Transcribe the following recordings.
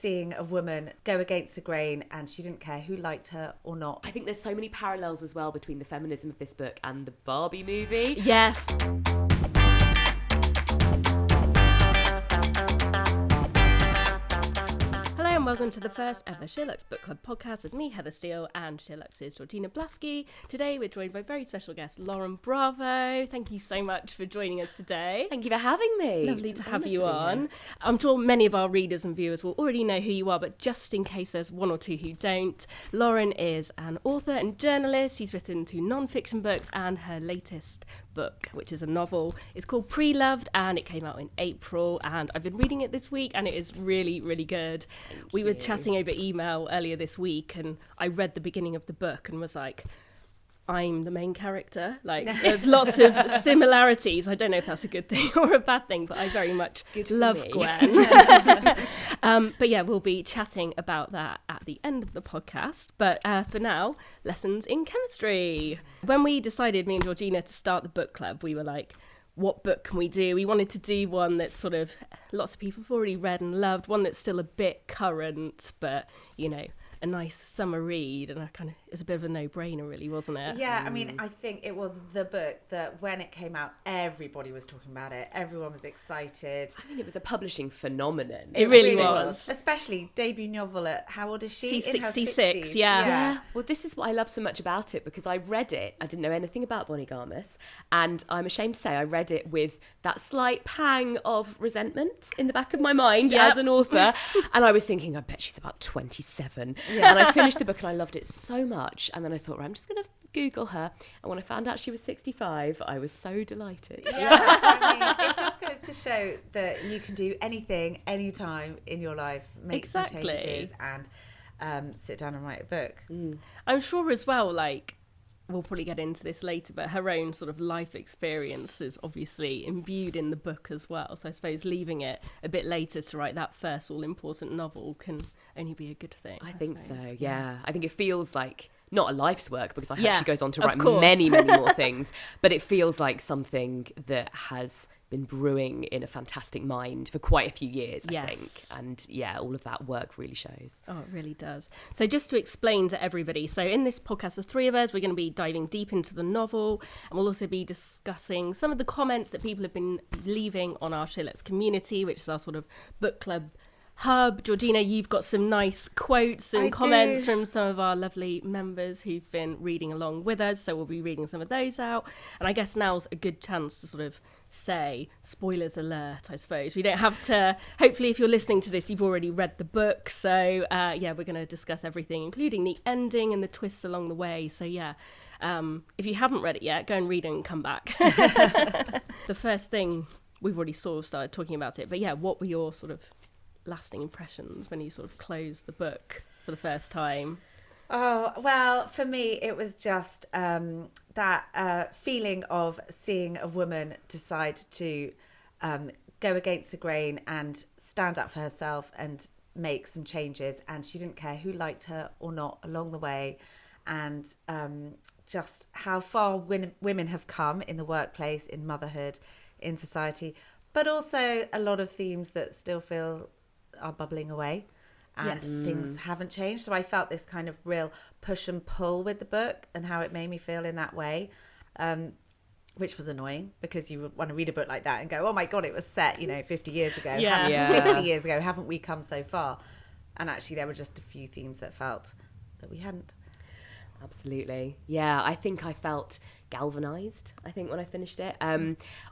seeing a woman go against the grain, and she didn't care who liked her or not. I think there's so many parallels as well between the feminism of this book and the Barbie movie. Yes. Hello and welcome to the first ever SheerLuxe Book Club podcast with me, Heather Steele, and SheerLuxe's Georgina Blaskey. Today we're joined by very special guest Lauren Bravo. Thank you so much for joining us today. Thank you for having me. Lovely to have you on. I'm sure many of our readers and viewers will already know who you are, but just in case there's one or two who don't, Lauren is an author and journalist. She's written 2 non-fiction books, and her latest book, which is a novel, is called Preloved, and it came out in April, and I've been reading it this week, and it is really, really good. We were chatting over email earlier this week, and I read the beginning of the book and was like, I'm the main character. Like, there's lots of similarities. I don't know if that's a good thing or a bad thing, but I very much love Gwen. But yeah, we'll be chatting about that at the end of the podcast. But for now, lessons in chemistry. When we decided, me and Georgina, to start the book club, we were like, what book can we do? We wanted to do one that's sort of lots of people have already read and loved, one that's still a bit current, but, you know, a nice summer read, and it was a bit of a no-brainer, really, wasn't it? Yeah, I mean, I think it was the book that when it came out, everybody was talking about it. Everyone was excited. I mean, it was a publishing phenomenon. It really was. Especially debut novel at, how old is she? She's in 66, her 60s. yeah. Well, this is what I love so much about it, because I read it, I didn't know anything about Bonnie Garmus, and I'm ashamed to say I read it with that slight pang of resentment in the back of my mind as an author, and I was thinking, I bet she's about 27. Yeah. And I finished the book and I loved it so much, and then I thought, right, I'm just going to Google her, and when I found out she was 65, I was so delighted. Yeah, I mean, it just goes to show that you can do anything, anytime in your life, make some changes, and sit down and write a book. I'm sure as well, like, we'll probably get into this later, but her own sort of life experience is obviously imbued in the book as well. So I suppose leaving it a bit later to write that first all-important novel can only be a good thing. I think so, yeah. I think it feels like not a life's work, because I hope she goes on to write course. many, many more things, but it feels like something that has been brewing in a fantastic mind for quite a few years, I think. And yeah, all of that work really shows. Oh, it really does. So just to explain to everybody, so in this podcast, the 3 of us, we're going to be diving deep into the novel, and we'll also be discussing some of the comments that people have been leaving on our SheerLuxe Community, which is our sort of book club hub. Georgina, you've got some nice quotes and comments from some of our lovely members who've been reading along with us, so we'll be reading some of those out. And I guess now's a good chance to sort of say spoilers alert, I suppose. We don't have to, hopefully if you're listening to this you've already read the book, so we're going to discuss everything, including the ending and the twists along the way. So if you haven't read it yet, go and read it and come back. The first thing, we've already sort of started talking about it, but what were your sort of lasting impressions when you sort of closed the book for the first time? Oh, well, for me, it was just that feeling of seeing a woman decide to go against the grain and stand up for herself and make some changes. And she didn't care who liked her or not along the way. And just how far women have come in the workplace, in motherhood, in society, but also a lot of themes that still feel are bubbling away. And things haven't changed. So I felt this kind of real push and pull with the book and how it made me feel in that way, which was annoying, because you would want to read a book like that and go, oh my God, it was set, 50 years ago, 60 years ago. Haven't we come so far? And actually there were just a few themes that felt that we hadn't. Absolutely. Yeah, I think I felt galvanised, when I finished it.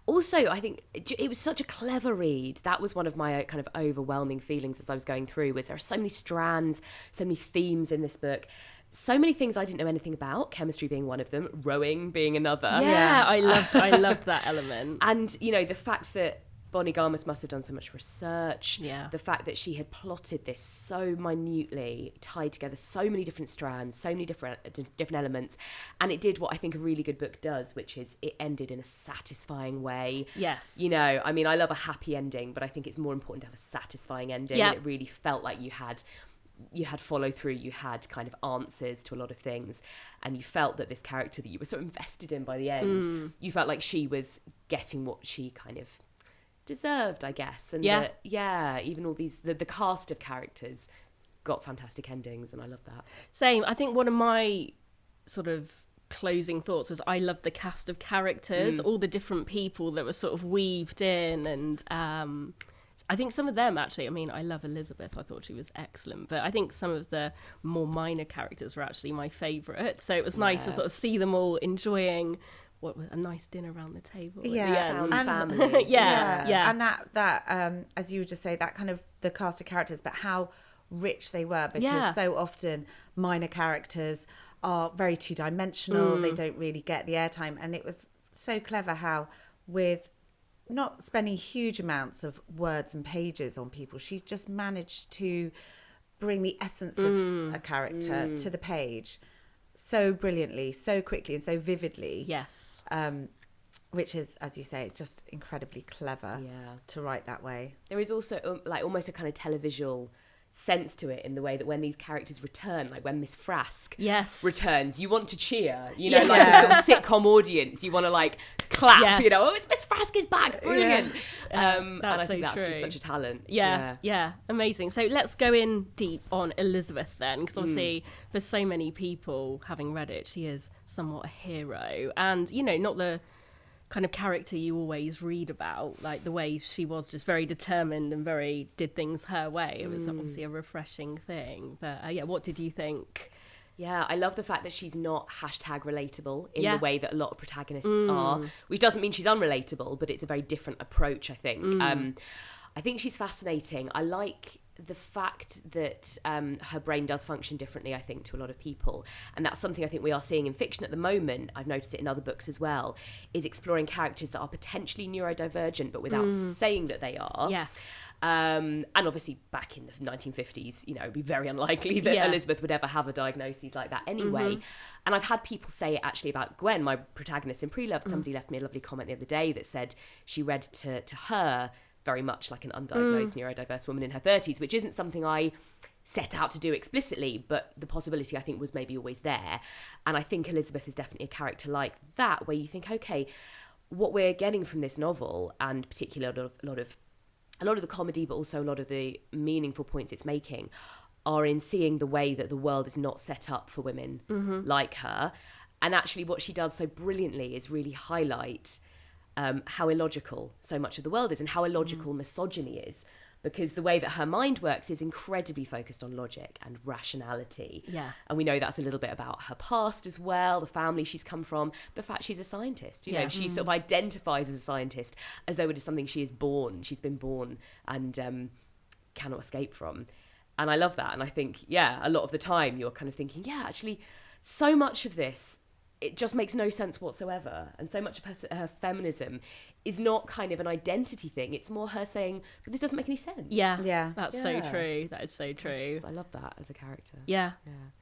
Also, I think it was such a clever read. That was one of my kind of overwhelming feelings as I was going through, was there are so many strands, so many themes in this book. So many things I didn't know anything about, chemistry being one of them, rowing being another. Yeah. I loved that element. And, the fact that Bonnie Garmus must have done so much research. Yeah. The fact that she had plotted this so minutely, tied together so many different strands, so many different elements, and it did what I think a really good book does, which is it ended in a satisfying way. Yes. I love a happy ending, but I think it's more important to have a satisfying ending. Yeah. And it really felt like you had follow through, you had kind of answers to a lot of things, and you felt that this character that you were so invested in by the end, you felt like she was getting what she kind of deserved, I guess. And even all these, the cast of characters got fantastic endings, and I love that. Same. I think one of my sort of closing thoughts was I loved the cast of characters, all the different people that were sort of weaved in, and I think some of them actually, I mean, I love Elizabeth, I thought she was excellent, but I think some of the more minor characters were actually my favourite, so it was nice to sort of see them all enjoying a nice dinner around the table at the end. Family. yeah. And that as you would just say, that kind of the cast of characters, but how rich they were, because so often minor characters are very two-dimensional, they don't really get the airtime, and it was so clever how, with not spending huge amounts of words and pages on people, she just managed to bring the essence of a character to the page so brilliantly, so quickly, and so vividly. Yes. Which is, as you say, it's just incredibly clever to write that way. There is also like almost a kind of televisual sense to it, in the way that when these characters return, like when Miss Frask returns, you want to cheer, you know, like a sort of sitcom audience, you want to like clap, you know, oh, Miss Frask is back, brilliant. And I think that's just such a talent. Amazing. So let's go in deep on Elizabeth then, because obviously for so many people having read it, she is somewhat a hero, and you know, not the kind of character you always read about, like the way she was just very determined and very did things her way. It was obviously a refreshing thing, but what did you think? I love the fact that she's not #relatable in the way that a lot of protagonists are, which doesn't mean she's unrelatable, but it's a very different approach, I think. I think she's fascinating. I like the fact that her brain does function differently, I think, to a lot of people. And that's something I think we are seeing in fiction at the moment. I've noticed it in other books as well, is exploring characters that are potentially neurodivergent, but without saying that they are. Yes. And obviously back in the 1950s, you know, it'd be very unlikely that Elizabeth would ever have a diagnosis like that anyway. And I've had people say it actually about Gwen, my protagonist in Preloved. Somebody left me a lovely comment the other day that said she read to her very much like an undiagnosed neurodiverse woman in her 30s, which isn't something I set out to do explicitly, but the possibility I think was maybe always there. And I think Elizabeth is definitely a character like that, where you think, okay, what we're getting from this novel, and particularly a lot of the comedy, but also a lot of the meaningful points it's making, are in seeing the way that the world is not set up for women like her. And actually what she does so brilliantly is really highlight how illogical so much of the world is, and how illogical misogyny is, because the way that her mind works is incredibly focused on logic and rationality. And we know that's a little bit about her past as well, the family she's come from, the fact she's a scientist. You know, she sort of identifies as a scientist as though it is something she's been born and cannot escape from. And I love that. And I think, a lot of the time you're kind of thinking, actually, so much of this, it just makes no sense whatsoever. And so much of her feminism is not kind of an identity thing. It's more her saying, but this doesn't make any sense. That's so true. That is so true. I love that as a character.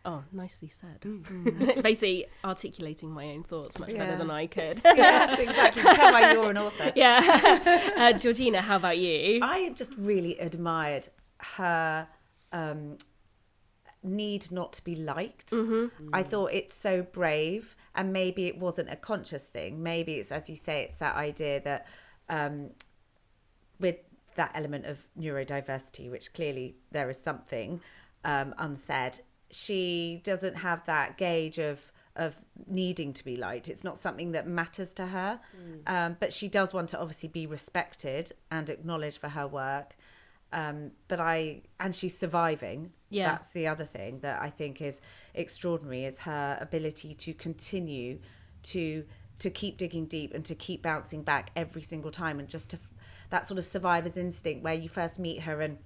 Oh, nicely said. Basically articulating my own thoughts much better than I could. Yes, exactly. Tell why you're an author. Georgina, how about you? I just really admired her need not to be liked. I thought it's so brave, and maybe it wasn't a conscious thing. Maybe it's, as you say, it's that idea that with that element of neurodiversity, which clearly there is something unsaid, she doesn't have that gauge of needing to be liked. It's not something that matters to her, but she does want to obviously be respected and acknowledged for her work. And she's surviving. That's the other thing that I think is extraordinary, is her ability to continue to keep digging deep and to keep bouncing back every single time, and just that sort of survivor's instinct where you first meet her and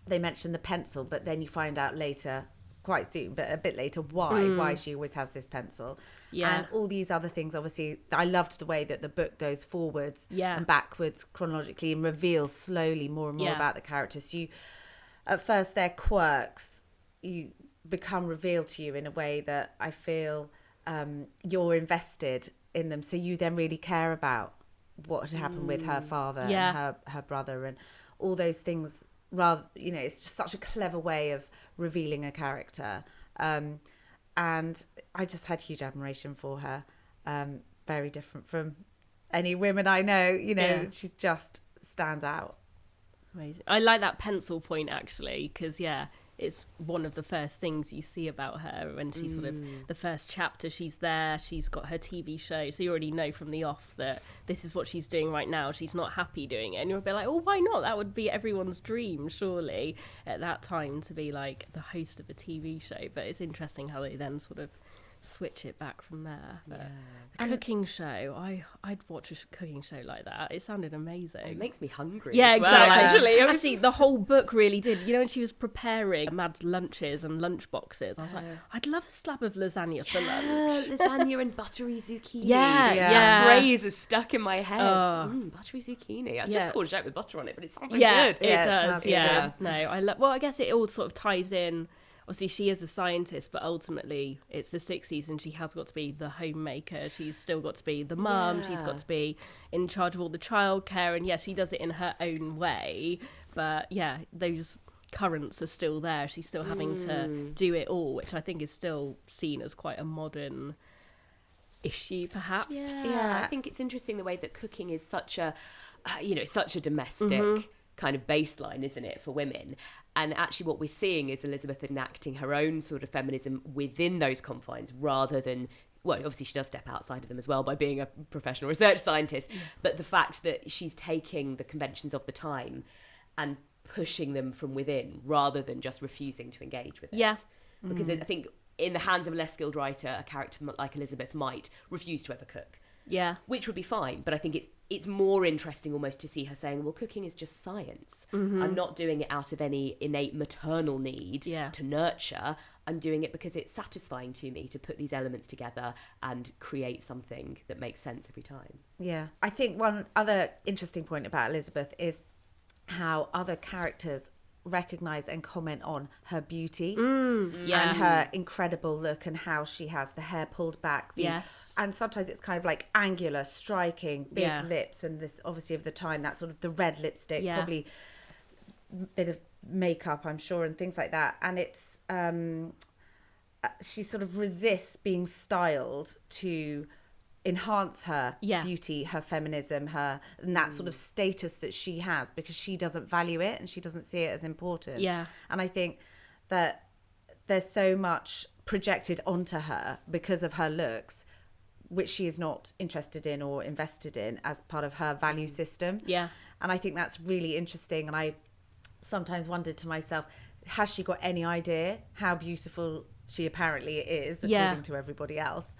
they mention the pencil, but then you find out later, quite soon, but a bit later, why she always has this pencil. And all these other things. Obviously, I loved the way that the book goes forwards and backwards chronologically and reveals slowly more and more about the characters. You, at first, their quirks, you become revealed to you in a way that I feel you're invested in them. So you then really care about what had happened with her father and her brother and all those things. Rather, you know, it's just such a clever way of revealing a character, and I just had huge admiration for her. Very different from any women I know. You know, she's just stands out. Amazing. I like that pencil point actually, because it's one of the first things you see about her when she's sort of the first chapter. She's there, she's got her TV show, so you already know from the off that this is what she's doing right now. She's not happy doing it, and you'll be like, oh, why not? That would be everyone's dream, surely, at that time, to be like the host of a TV show. But it's interesting how they then sort of switch it back from there. But the cooking show, I'd watch a cooking show like that. It sounded amazing. It makes me hungry. Yeah, as well, exactly. Actually, the whole book really did. You know, when she was preparing Mad's lunches and lunch boxes, I was like, I'd love a slab of lasagna for lunch. Lasagna and buttery zucchini. Yeah. That phrase is stuck in my head. Buttery zucchini. I just courgette with butter on it, but it sounds so good. It does. sounds good. No, I guess it all sort of ties in. Obviously, she is a scientist, but ultimately it's the 60s and she has got to be the homemaker. She's still got to be the mum. She's got to be in charge of all the childcare. And she does it in her own way. But those currents are still there. She's still having to do it all, which I think is still seen as quite a modern issue, perhaps. I think it's interesting the way that cooking is such a, such a domestic kind of baseline, isn't it, for women? And actually what we're seeing is Elizabeth enacting her own sort of feminism within those confines rather than, well, obviously she does step outside of them as well by being a professional research scientist, but the fact that she's taking the conventions of the time and pushing them from within rather than just refusing to engage with it. Because I think in the hands of a less skilled writer, a character like Elizabeth might refuse to ever cook. Which would be fine, but I think it's more interesting almost to see her saying, well, cooking is just science. I'm not doing it out of any innate maternal need to nurture. I'm doing it because it's satisfying to me to put these elements together and create something that makes sense every time. Yeah. I think one other interesting point about Elizabeth is how other characters recognise and comment on her beauty and her incredible look and how she has the hair pulled back. And sometimes it's kind of like angular, striking, big lips, and this obviously of the time, that sort of the red lipstick, probably a bit of makeup, I'm sure, and things like that. And it's she sort of resists being styled to enhance her beauty, her feminism, and that sort of status that she has, because she doesn't value it and she doesn't see it as important. And I think that there's so much projected onto her because of her looks, which she is not interested in or invested in as part of her value system. And I think that's really interesting. And I sometimes wondered to myself, has she got any idea how beautiful she apparently is, according to everybody else?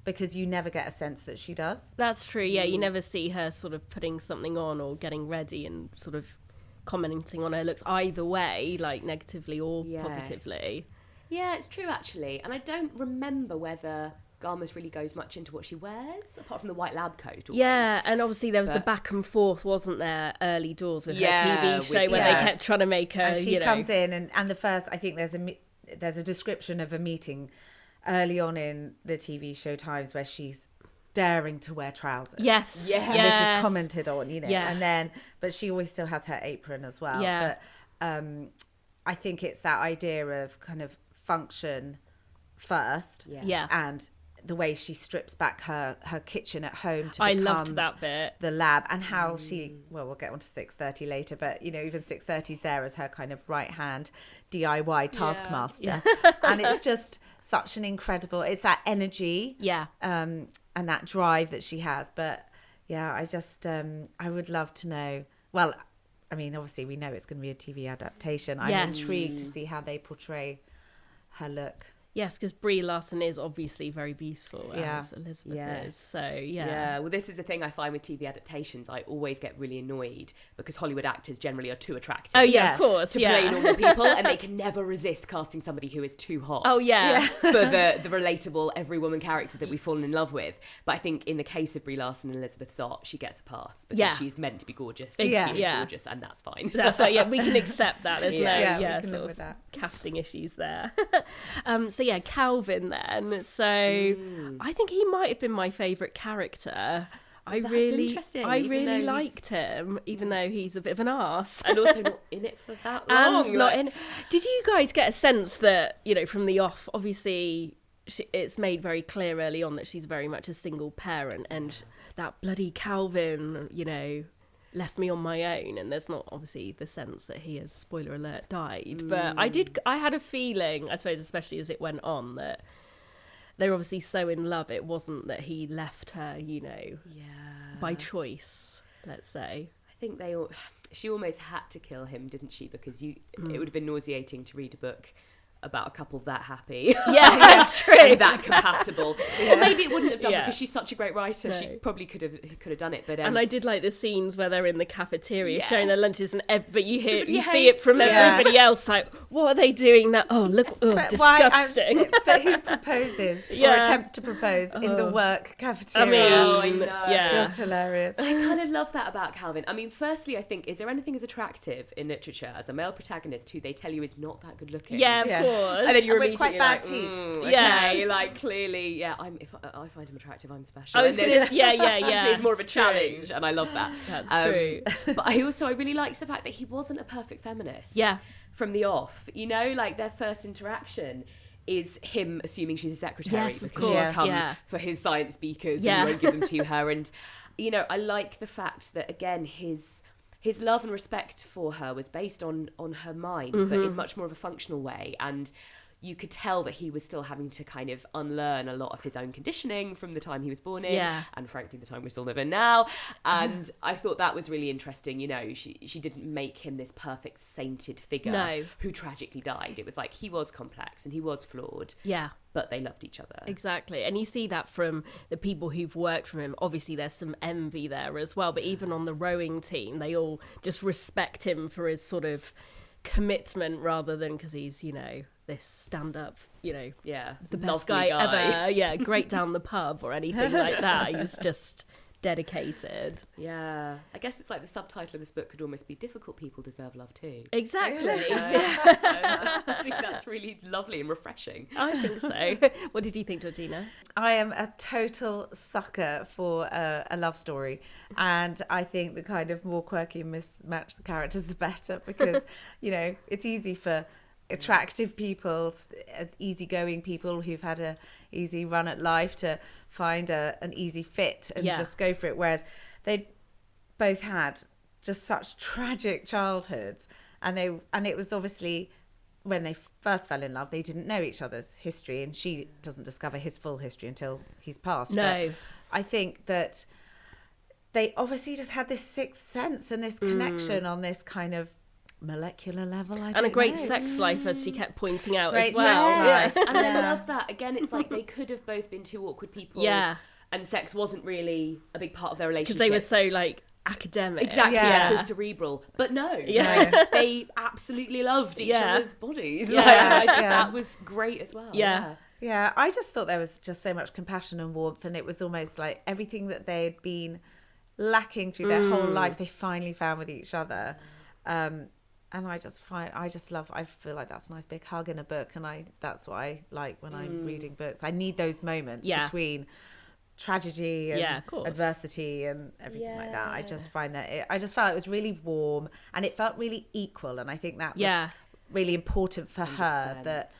Because you never get a sense that she does. That's true, you never see her sort of putting something on or getting ready and sort of commenting on her looks either way, like negatively or positively. Yeah, it's true, actually. And I don't remember whether Garmus really goes much into what she wears, apart from the white lab coat. Always. And obviously there was the back and forth, wasn't there, early doors with her TV show where they kept trying to make her, and she comes in and the first, I think there's a description of a meeting early on in the TV show times where she's daring to wear trousers. And this is commented on, and then, but she always still has her apron as well. But I think it's that idea of kind of function first, and the way she strips back her kitchen at home to become loved that bit, the lab, and how she, well, we'll get on to 6:30 later, but even 6:30's there as her kind of right hand DIY taskmaster. And it's just such an incredible, it's that energy and that drive that she has. But I just I would love to know, well, I mean, obviously we know it's going to be a TV adaptation. I'm intrigued to see how they portray her look. Yes, because Brie Larson is obviously very beautiful, as Elizabeth is. So, well, this is the thing I find with TV adaptations. I always get really annoyed because Hollywood actors generally are too attractive. Oh, of course, to play normal people, and they can never resist casting somebody who is too hot. Oh, for the relatable every woman character that we've fallen in love with. But I think in the case of Brie Larson and Elizabeth Stott, she gets a pass because she's meant to be gorgeous. She is gorgeous, and that's fine. That's right, we can accept that. There's no sort of casting issues there. Calvin then. So I think he might have been my favourite character. I really liked him, even though he's a bit of an arse. And also not in it for that long. Did you guys get a sense that, from the off, obviously it's made very clear early on that she's very much a single parent, and that bloody Calvin, left me on my own. And there's not obviously the sense that he has, spoiler alert, died. But I had a feeling, I suppose, especially as it went on, that they were obviously so in love. It wasn't that he left her, by choice, let's say. I think she almost had to kill him, didn't she? Because it would have been nauseating to read a book about a couple that happy. Yeah, that's true. And that compatible. Or maybe it wouldn't have done because she's such a great writer. No. She probably could have done it. But and I did like the scenes where they're in the cafeteria sharing their lunches, and but you see it from everybody else. Like, what are they doing now? Oh, look, disgusting. But who proposes or attempts to propose in the work cafeteria? I mean, it's just hilarious. I kind of love that about Calvin. I mean, firstly, I think, is there anything as attractive in literature as a male protagonist who they tell you is not that good looking? Yeah, of course. And then you're immediately quite bad teeth. Okay, like clearly, if I find him attractive, I'm special. I was gonna, it's more of a challenge, and I love that. That's true. But I really liked the fact that he wasn't a perfect feminist. Yeah. From the off, like their first interaction is him assuming she's a secretary because she's come for his science beakers and he won't give them to her. And I like the fact that again his love and respect for her was based on her mind, but in much more of a functional way. And you could tell that he was still having to kind of unlearn a lot of his own conditioning from the time he was born in, and frankly the time we still live in now. And I thought that was really interesting. She didn't make him this perfect sainted figure who tragically died. It was like he was complex and he was flawed. Yeah. But they loved each other. Exactly. And you see that from the people who've worked for him. Obviously, there's some envy there as well. But even on the rowing team, they all just respect him for his sort of commitment rather than because he's, this stand-up, the best guy ever. Yeah, great down the pub or anything like that. He's just dedicated. Yeah. I guess it's like the subtitle of this book could almost be Difficult People Deserve Love Too. Exactly. I think that's really lovely and refreshing. I think so. What did you think, Georgina? I am a total sucker for a love story, and I think the kind of more quirky and mismatched the characters, the better, because, it's easy for attractive people, easygoing people who've had a easy run at life to find an easy fit and just go for it, whereas they both had just such tragic childhoods, and it was obviously when they first fell in love they didn't know each other's history, and she doesn't discover his full history until he's passed. But I think that they obviously just had this sixth sense and this connection on this kind of molecular level, and a great sex life, as she kept pointing out, great as well. Yes. And I love that. Again, it's like they could have both been two awkward people, and sex wasn't really a big part of their relationship because they were so academic, exactly, so cerebral. But no, they absolutely loved each other's bodies. That was great as well. Yeah, I just thought there was just so much compassion and warmth, and it was almost like everything that they had been lacking through their whole life, they finally found with each other. And I feel like that's a nice big hug in a book, and that's what I like when I'm reading books. I need those moments between tragedy and adversity and everything like that. I just find that I just felt it was really warm, and it felt really equal, and I think that was really important for 100%. Her, that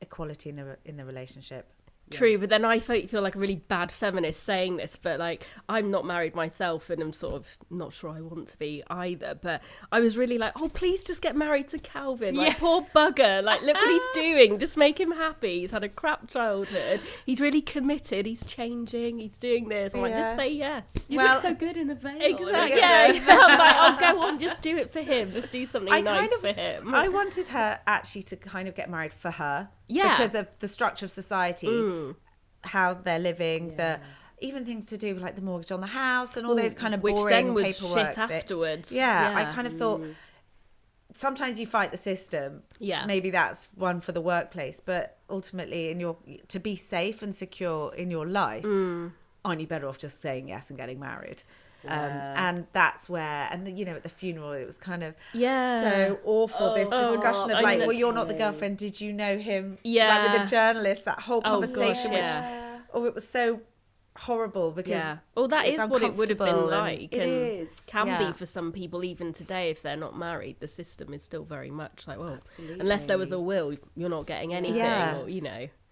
equality in the relationship. True, but then I feel like a really bad feminist saying this, but I'm not married myself and I'm sort of not sure I want to be either, but I was really like, oh, please just get married to Calvin, poor bugger, look what he's doing, just make him happy, he's had a crap childhood, he's really committed, he's changing, he's doing this, I'm like, just say yes. You look so good in the veil. Exactly, I'm like, oh, go on, just do it for him, just do something nice for him. I wanted her actually to kind of get married for her. Because of the structure of society, how they're living, even things to do with the mortgage on the house and all those kind of boring which then was paperwork shit afterwards. I kind of thought sometimes you fight the system. Maybe that's one for the workplace, but ultimately to be safe and secure in your life, aren't you better off just saying yes and getting married? And that's where, and at the funeral it was kind of so awful, this discussion of well, you're not the girlfriend, did you know him? With the journalist, that whole conversation, it was so horrible because well, that is what it would have been like, and it can be for some people even today if they're not married. The system is still very much unless there was a will, you're not getting anything, or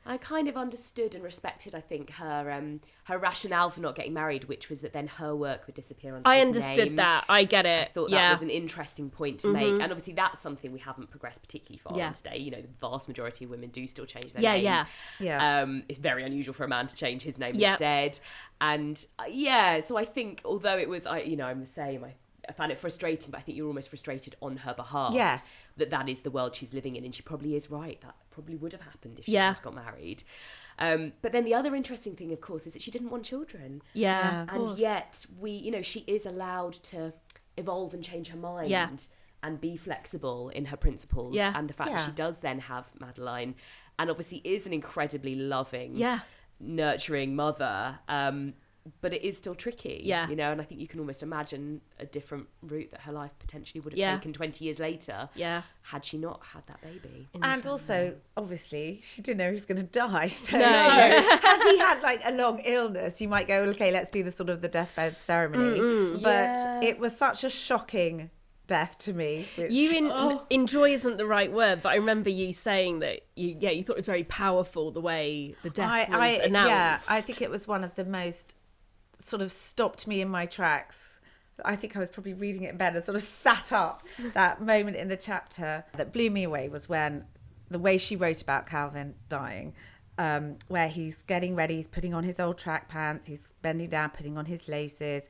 I kind of understood and respected, I think, her rationale for not getting married, which was that then her work would disappear under I his understood name. that. I get it. I thought that was an interesting point to make. And obviously that's something we haven't progressed particularly far on today. You know, the vast majority of women do still change their name. It's very unusual for a man to change his name instead. And so I think, although it was, I'm the same, I found it frustrating, but I think you're almost frustrated on her behalf. Yes. That is the world she's living in, and she probably is right. That probably would have happened if she had got married. But then the other interesting thing, of course, is that she didn't want children. Yeah, and yet she is allowed to evolve and change her mind and be flexible in her principles. And the fact that she does then have Madeline, and obviously is an incredibly loving, nurturing mother. But it is still tricky, and I think you can almost imagine a different route that her life potentially would have taken 20 years later had she not had that baby. And also, obviously, she didn't know he was going to die. So, had he had like a long illness, you might go, okay, let's do the deathbed ceremony. But it was such a shocking death to me. Enjoy isn't the right word, but I remember you saying that you thought it was very powerful the way the death was announced. I think it was one of the most stopped me in my tracks. I think I was probably reading it in bed and sat up. That moment in the chapter that blew me away was when the way she wrote about Calvin dying, where he's getting ready, he's putting on his old track pants, he's bending down, putting on his laces,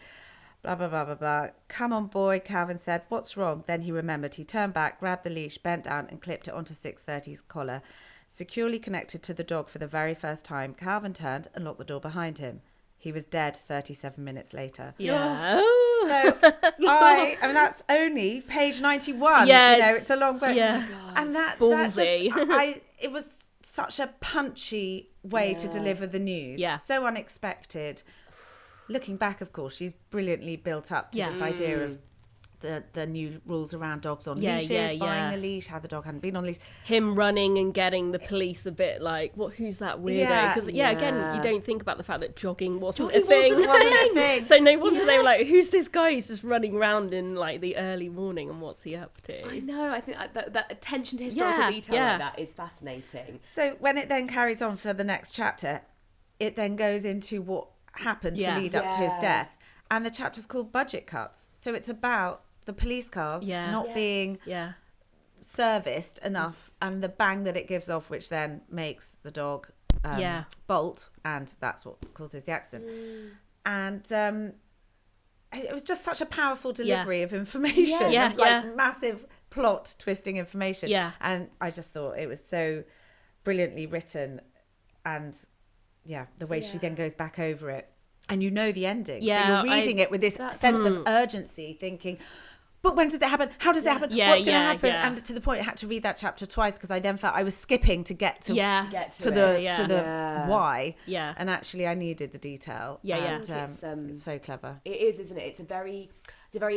blah, blah, blah, blah, blah. Come on, boy, Calvin said. What's wrong? Then he remembered. He turned back, grabbed the leash, bent down and clipped it onto 630's collar. Securely connected to the dog for the very first time, Calvin turned and locked the door behind him. He was dead 37 minutes later. Yeah. So I mean that's only page 91. Yes. It's a long book. Yeah. And that's ballsy. just, it was such a punchy way to deliver the news. Yeah. So unexpected. Looking back, of course, she's brilliantly built up to this idea of the new rules around dogs on leashes, buying the leash, how the dog hadn't been on leash. Him running and getting the police a bit like, who's that weirdo? Because again, you don't think about the fact that jogging wasn't a thing. Wasn't a thing. So no wonder they were like, who's this guy who's just running around in like the early morning and what's he up to? I know, I think that attention to historical detail like that is fascinating. So when it then carries on for the next chapter, it then goes into what happened to lead up to his death. And the chapter's called Budget Cuts. So it's about the police cars not being serviced enough and the bang that it gives off, which then makes the dog bolt, and that's what causes the accident. And it was just such a powerful delivery of information, massive plot twisting information. And I just thought it was so brilliantly written, and the way she then goes back over it. And the ending. So you're reading it with this sense of urgency, thinking, but when does it happen? How does it happen? What's going to happen? And to the point I had to read that chapter twice because I then felt I was skipping to get to the why. Yeah. And actually I needed the detail. It's so clever. It is, isn't it? It's a very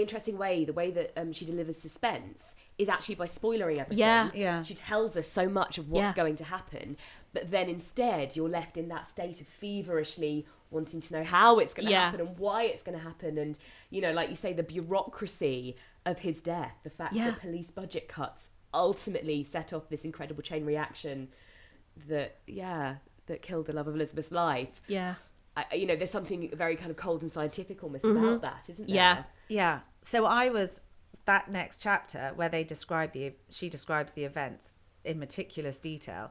interesting way. The way that she delivers suspense is actually by spoilering everything. Yeah. She tells us so much of what's going to happen, but then instead you're left in that state of feverishly wanting to know how it's going to happen and why it's going to happen. And, like you say, the bureaucracy of his death, the fact that police budget cuts ultimately set off this incredible chain reaction that killed the love of Elizabeth's life. Yeah. There's something very kind of cold and scientific almost about that, isn't there? Yeah. So I was, that next chapter where she describes the events in meticulous detail,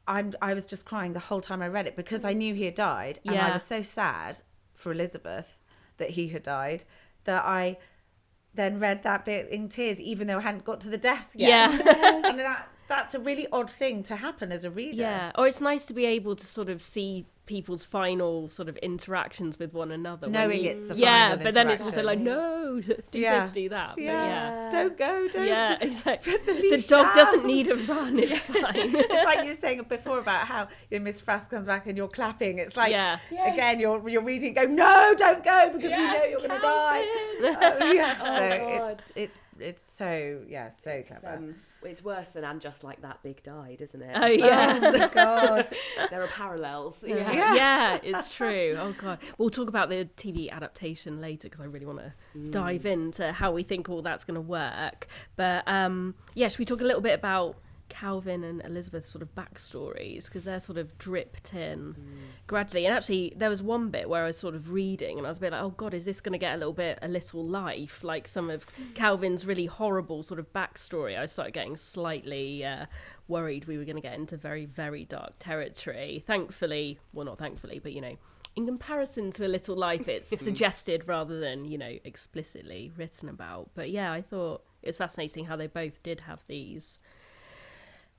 I was just crying the whole time I read it because I knew he had died, and I was so sad for Elizabeth that he had died that I then read that bit in tears, even though I hadn't got to the death yet. And that's a really odd thing to happen as a reader. Yeah, or it's nice to be able to see people's final interactions with one another, knowing it's the final but then it's also like, no, do this, do that. Don't go, don't. Exactly. The dog doesn't need a run. It's fine. It's like you were saying before about how Miss Frask comes back and you're clapping. It's like again you're reading, go, no, don't go because we know you're going to die. It's so clever. It's worse than "And Just Like That, Big Died," isn't it? Oh yes. Oh God. There are parallels. Yeah, it's true. Oh God. We'll talk about the TV adaptation later because I really want to dive into how we think all that's going to work. But should we talk a little bit about Calvin and Elizabeth's sort of backstories, because they're sort of dripped in gradually. And actually, there was one bit where I was sort of reading and I was a bit like, oh God, is this going to get a little life? Like some of Calvin's really horrible sort of backstory. I started getting slightly worried we were going to get into very, very dark territory. Thankfully, well, not thankfully, but, you know, in comparison to A Little Life, it's suggested rather than, you know, explicitly written about. But yeah, I thought it was fascinating how they both did have these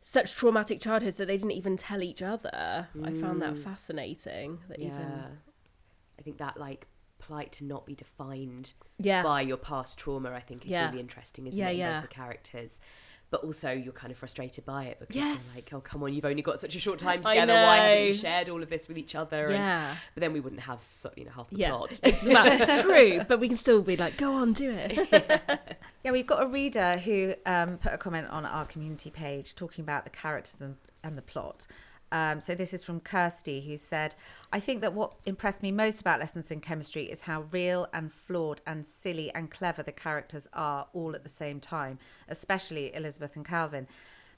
such traumatic childhoods that they didn't even tell each other. I found that fascinating. That I think that, like, plight to not be defined Yeah. by your past trauma, I think is Yeah. really interesting, isn't Yeah, it, in yeah. both the characters. But also you're kind of frustrated by it because Yes. you're like, oh, come on, you've only got such a short time I together. Why haven't you know. shared all of this with each other? Yeah. But then we wouldn't have, half the Yeah. plot. Well, true, but we can still be like, go on, do it. Yeah, we've got a reader who put a comment on our community page talking about the characters and the plot. So this is from Kirsty, who said, I think that what impressed me most about Lessons in Chemistry is how real and flawed and silly and clever the characters are all at the same time, especially Elizabeth and Calvin.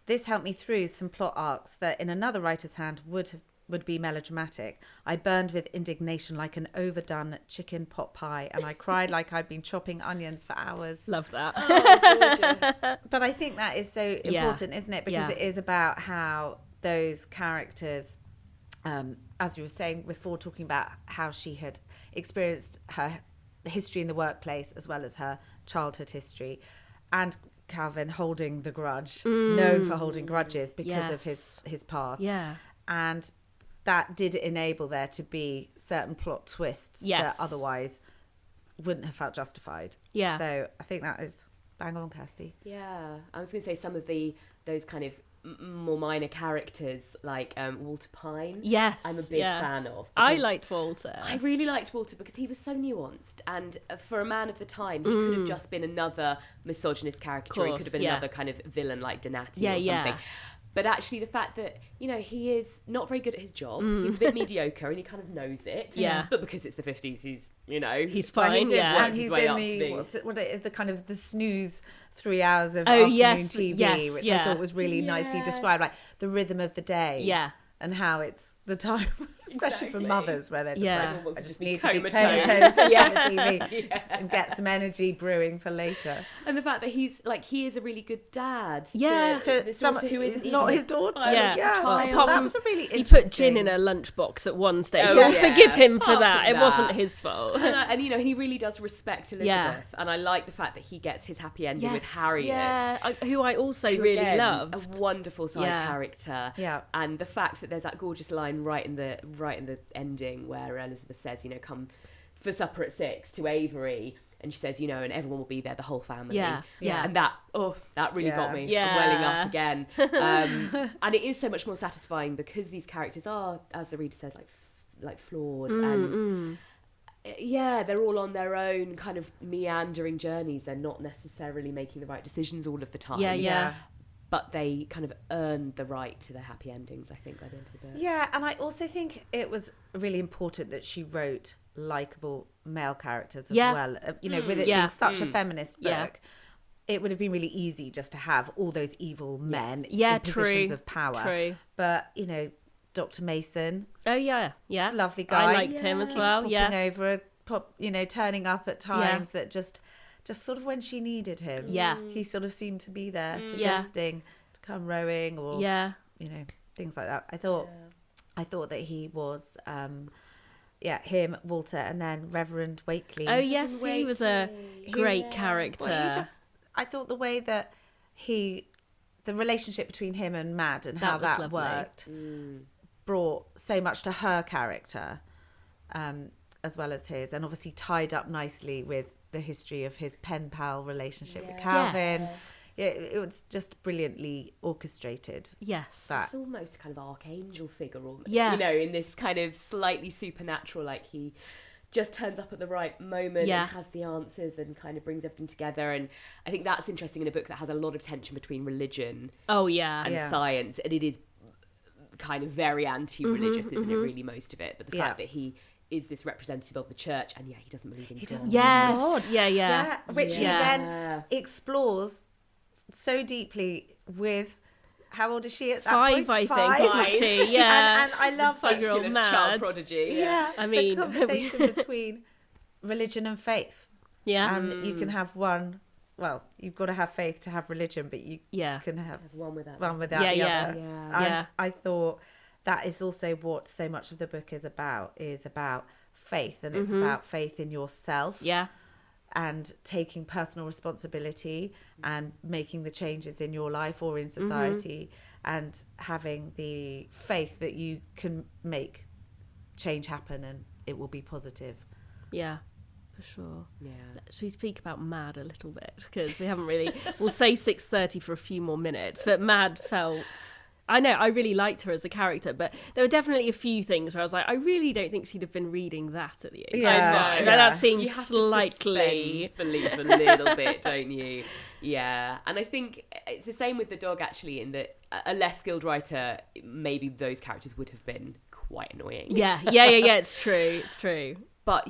This helped me through some plot arcs that in another writer's hand would be melodramatic. I burned with indignation like an overdone chicken pot pie, and I cried like I'd been chopping onions for hours. Love that. Oh, gorgeous. But I think that is so important, isn't it? Because it is about how those characters, as we were saying before, talking about how she had experienced her history in the workplace as well as her childhood history, and Calvin holding the grudge, known for holding grudges because of his past. Yeah. And that did enable there to be certain plot twists that otherwise wouldn't have felt justified. Yeah. So I think that is bang on, Kirsty. Yeah. I was going to say some of those kind of more minor characters like Walter Pine. Yes. I'm a big fan of. I liked Walter. I really liked Walter because he was so nuanced, and for a man of the time, he could have just been another misogynist caricature. He could have been another kind of villain like Donati or something. Yeah. But actually, the fact that, you know, he is not very good at his job, he's a bit mediocre and he kind of knows it. Yeah. But because it's the 50s, he's, you know, he's fine. Well, Yeah. and he's way in up to the being- the kind of the snooze 3 hours of afternoon TV, which I thought was really nicely described, like the rhythm of the day. Yeah. And how it's the time, especially for mothers, where they're just like, I just need to be comatose. comatose in front of the TV and get some energy brewing for later. And the fact that he is a really good dad. To this someone daughter who is isn't not even his daughter. Yeah. Well, Apart that from was a really he interesting. put gin in a lunchbox at one stage. Oh, We'll yeah. forgive him for Apart that. from It wasn't that. his fault. And you know, he really does respect Elizabeth. Yeah. And I like the fact that he gets his happy ending with Harriet. Yeah, who I also who, really again, loved. a wonderful side character. Yeah. And the fact that there's that gorgeous line right in the ending where Elizabeth says, you know, come for supper at 6 to Avery, and she says, you know, and everyone will be there, the whole family. Yeah. And that really got me welling up again. And it is so much more satisfying because these characters are, as the reader says, like flawed and they're all on their own kind of meandering journeys. They're not necessarily making the right decisions all of the time. Yeah. But they kind of earn the right to their happy endings, I think, by the end of the book. Yeah, and I also think it was really important that she wrote likeable male characters as well. You know, with it being such a feminist book, it would have been really easy just to have all those evil men in positions of power. True. But, you know, Dr. Mason, Oh, yeah. lovely guy. I liked him as well. Popping Yeah. over, turning up at times that just sort of when she needed him. Yeah. He sort of seemed to be there suggesting to come rowing or, you know, things like that. I thought that he was, him, Walter, and then Reverend Wakely. Oh, yes, he was a great character. Well, I thought the way that the relationship between him and Mad and how was that lovely. worked brought so much to her character, as well as his, and obviously tied up nicely with the history of his pen pal relationship with Calvin. Yes. Yeah, it was just brilliantly orchestrated. Yes. It's almost kind of archangel figure, Yeah. you know, in this kind of slightly supernatural, like he just turns up at the right moment and has the answers and kind of brings everything together. And I think that's interesting in a book that has a lot of tension between religion and science, and it is kind of very anti-religious, isn't it, really, most of it? But the fact that he is this representative of the church, and he doesn't believe in God. Yes. God. Yeah. Which he then explores so deeply with how old is she at that 5, point? I think, Five. isn't she? Yeah. And I love that. 5-year-old Ridiculous child prodigy. Yeah, I mean, the conversation between religion and faith. Yeah. And you can have one. Well, you've got to have faith to have religion, but you can have One without the other. Yeah. And I thought that is also what so much of the book is about faith, and it's about faith in yourself. Yeah. And taking personal responsibility and making the changes in your life or in society, and having the faith that you can make change happen and it will be positive. Yeah, for sure. Yeah. Should we speak about Mad a little bit? Because we haven't really... We'll save 6:30 for a few more minutes, but Mad felt... I know, I really liked her as a character, but there were definitely a few things where I was like, I really don't think she'd have been reading that at the end. Yeah, That seems You have slightly... to believe a little bit, don't you? Yeah. And I think it's the same with the dog, actually, in that a less skilled writer, maybe those characters would have been quite annoying. Yeah, it's true. But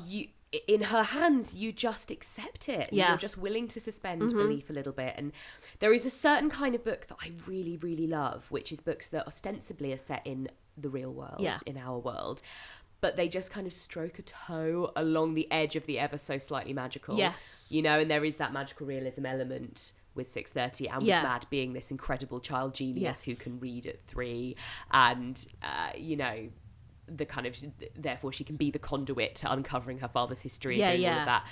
in her hands, you just accept it. Yeah. You're just willing to suspend belief a little bit. And there is a certain kind of book that I really, really love, which is books that ostensibly are set in the real world, in our world, but they just kind of stroke a toe along the edge of the ever so slightly magical. Yes. You know, and there is that magical realism element with 6:30, and with Mad being this incredible child genius who can read at 3, and, you know, the kind of, therefore she can be the conduit to uncovering her father's history and doing all of that.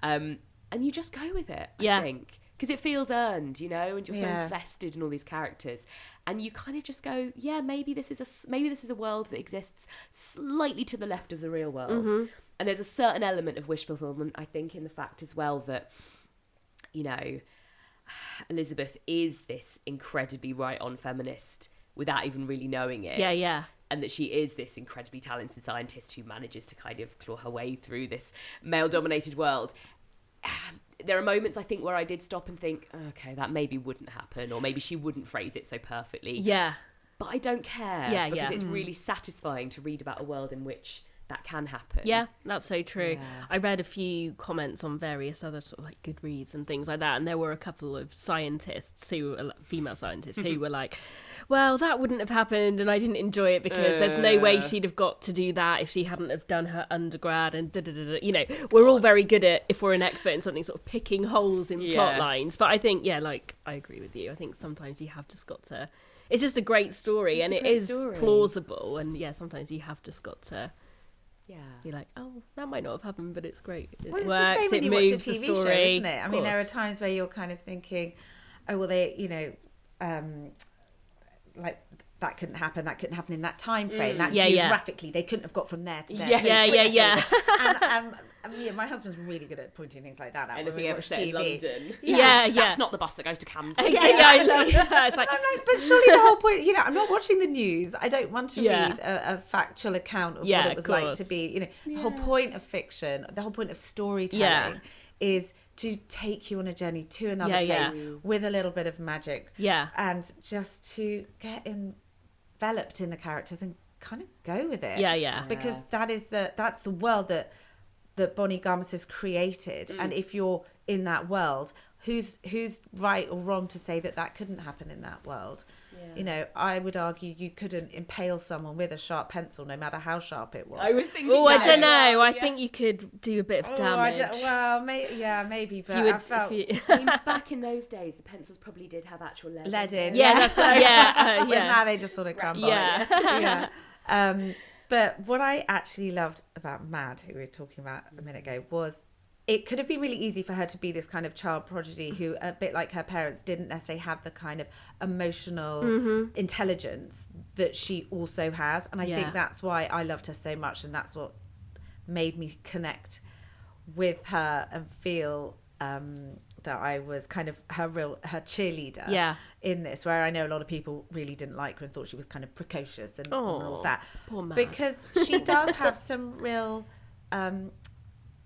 And you just go with it, I think. Because it feels earned, you know, and you're so invested in all these characters. And you kind of just go, yeah, maybe this is a world that exists slightly to the left of the real world. And there's a certain element of wish fulfillment, I think, in the fact as well that, you know, Elizabeth is this incredibly right-on feminist without even really knowing it. Yeah. And that she is this incredibly talented scientist who manages to kind of claw her way through this male-dominated world. There are moments, I think, where I did stop and think, okay, that maybe wouldn't happen, or maybe she wouldn't phrase it so perfectly. Yeah. But I don't care, because it's really satisfying to read about a world in which that can happen. Yeah, that's so true. Yeah. I read a few comments on various other sort of like Goodreads and things like that, and there were a couple of scientists female scientists who were like, well, that wouldn't have happened and I didn't enjoy it because there's no way she'd have got to do that if she hadn't have done her undergrad and da-da-da-da. You know, we're all very good at, if we're an expert in something, sort of picking holes in plot lines. But I think, like, I agree with you. I think sometimes you have just got to... It's just a great story, and it is plausible, and sometimes you have just got to... You're like, oh, that might not have happened, but it's great. It works. The same when you watch a TV show, isn't it? I mean, there are course. times where you're kind of thinking, oh, well, they, you know, like that couldn't happen in that time frame. That geographically, they couldn't have got from there to there. Yeah. And my husband's really good at pointing things like that out. Anything ever set in London. Yeah. That's not the bus that goes to Camden. Exactly. It's like, I'm like, but surely the whole point, you know, I'm not watching the news. I don't want to read a factual account of what it was like to be, you know, the whole point of fiction, the whole point of storytelling is to take you on a journey to another place with a little bit of magic. Yeah. And just to get enveloped in the characters and kind of go with it. Yeah. Because that's the world that Bonnie Garmus has created. And if you're in that world, who's right or wrong to say that couldn't happen in that world? You know, I would argue you couldn't impale someone with a sharp pencil, no matter how sharp it was. I was thinking. Oh, I don't know. I think you could do a bit of damage. Maybe. But You would, I felt I mean, back in those days, the pencils probably did have actual lead in. Yeah, that's whereas now they just sort of crumble. Yeah. But what I actually loved about Mad, who we were talking about a minute ago, was it could have been really easy for her to be this kind of child prodigy who, a bit like her parents, didn't necessarily have the kind of emotional intelligence that she also has. And I think that's why I loved her so much, and that's what made me connect with her and feel that I was kind of her cheerleader in this, where I know a lot of people really didn't like her and thought she was kind of precocious and all of that. Poor Mad. Because she does have some real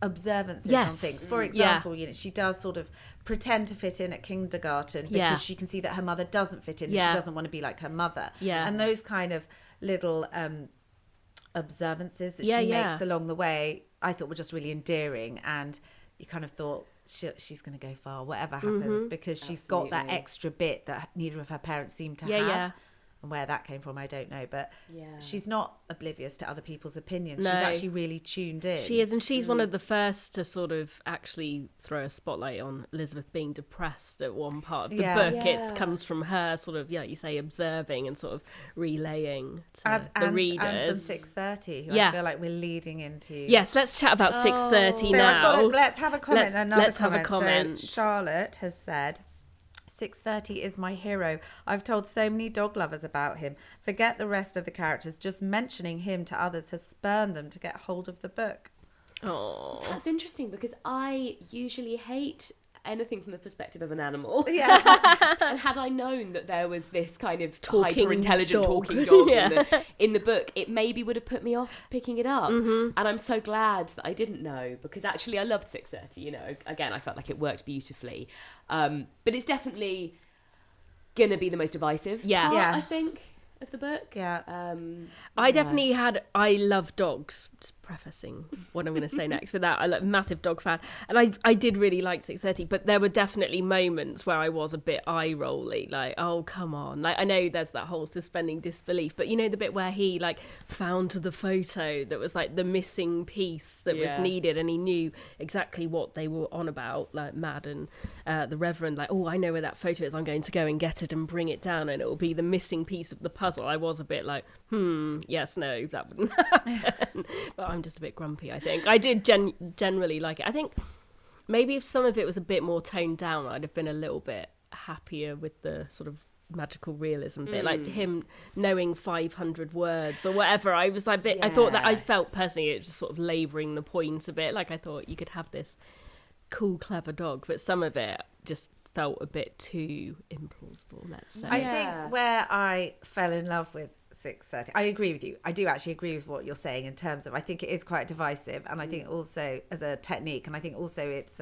observances on things. For example, you know, she does sort of pretend to fit in at kindergarten because she can see that her mother doesn't fit in and she doesn't want to be like her mother. And those kind of little observances that she makes along the way, I thought were just really endearing, and you kind of thought, she's going to go far, whatever happens, because she's got that extra bit that neither of her parents seem to have. Yeah. And where that came from, I don't know. But Yeah. she's not oblivious to other people's opinions. No. She's actually really tuned in. She is, and she's one of the first to sort of actually throw a spotlight on Elizabeth being depressed at one part of the book. Yeah. It comes from her sort of, you say, observing and sort of relaying to the and readers. from 6:30, who Yeah. I feel like we're leading into. Yes, let's chat about 6:30 So now. let's have a comment. Let's have a comment. So Charlotte has said, 6:30 is my hero. I've told so many dog lovers about him. Forget the rest of the characters. Just mentioning him to others has spurred them to get hold of the book. Oh, That's interesting because I usually hate anything from the perspective of an animal. Yeah. And had I known that there was this kind of Talking hyper-intelligent dog. talking dog Yeah. in the book, it maybe would have put me off picking it up. And I'm so glad that I didn't know, because actually I loved 6:30, you know. Again, I felt like it worked beautifully. But it's definitely going to be the most divisive part, Yeah. I think, of the book. Yeah. I definitely I love dogs. Just prefacing what I'm going to say next with that. I'm a massive dog fan. And I did really like 6:30, but there were definitely moments where I was a bit eye-rolly. Like, oh, come on. Like, I know there's that whole suspending disbelief, but you know the bit where he, like, found the photo that was, like, the missing piece that was needed, and he knew exactly what they were on about, like, Mad and the Reverend, like, oh, I know where that photo is. I'm going to go and get it and bring it down, and it will be the missing piece of the puzzle. I was a bit like, yes, no, that wouldn't happen. But I'm just a bit grumpy, I think. I did generally like it. I think maybe if some of it was a bit more toned down, I'd have been a little bit happier with the sort of magical realism bit, like him knowing 500 words or whatever. I was like, I thought that I felt personally it was sort of labouring the point a bit. Like, I thought you could have this cool, clever dog, but some of it just felt a bit too implausible, let's say. I think where I fell in love with 6:30, I agree with you. I do actually agree with what you're saying in terms of, I think it is quite divisive, and I think also as a technique, and I think also it's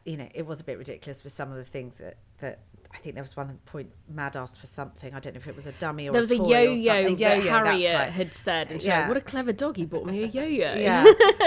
you know, it was a bit ridiculous with some of the things that I think there was one point Mad asked for something. I don't know if it was a dummy or there was a a toy yo-yo or that Harriet had said, and she was like, what a clever dog, he bought me a yo-yo. Yeah.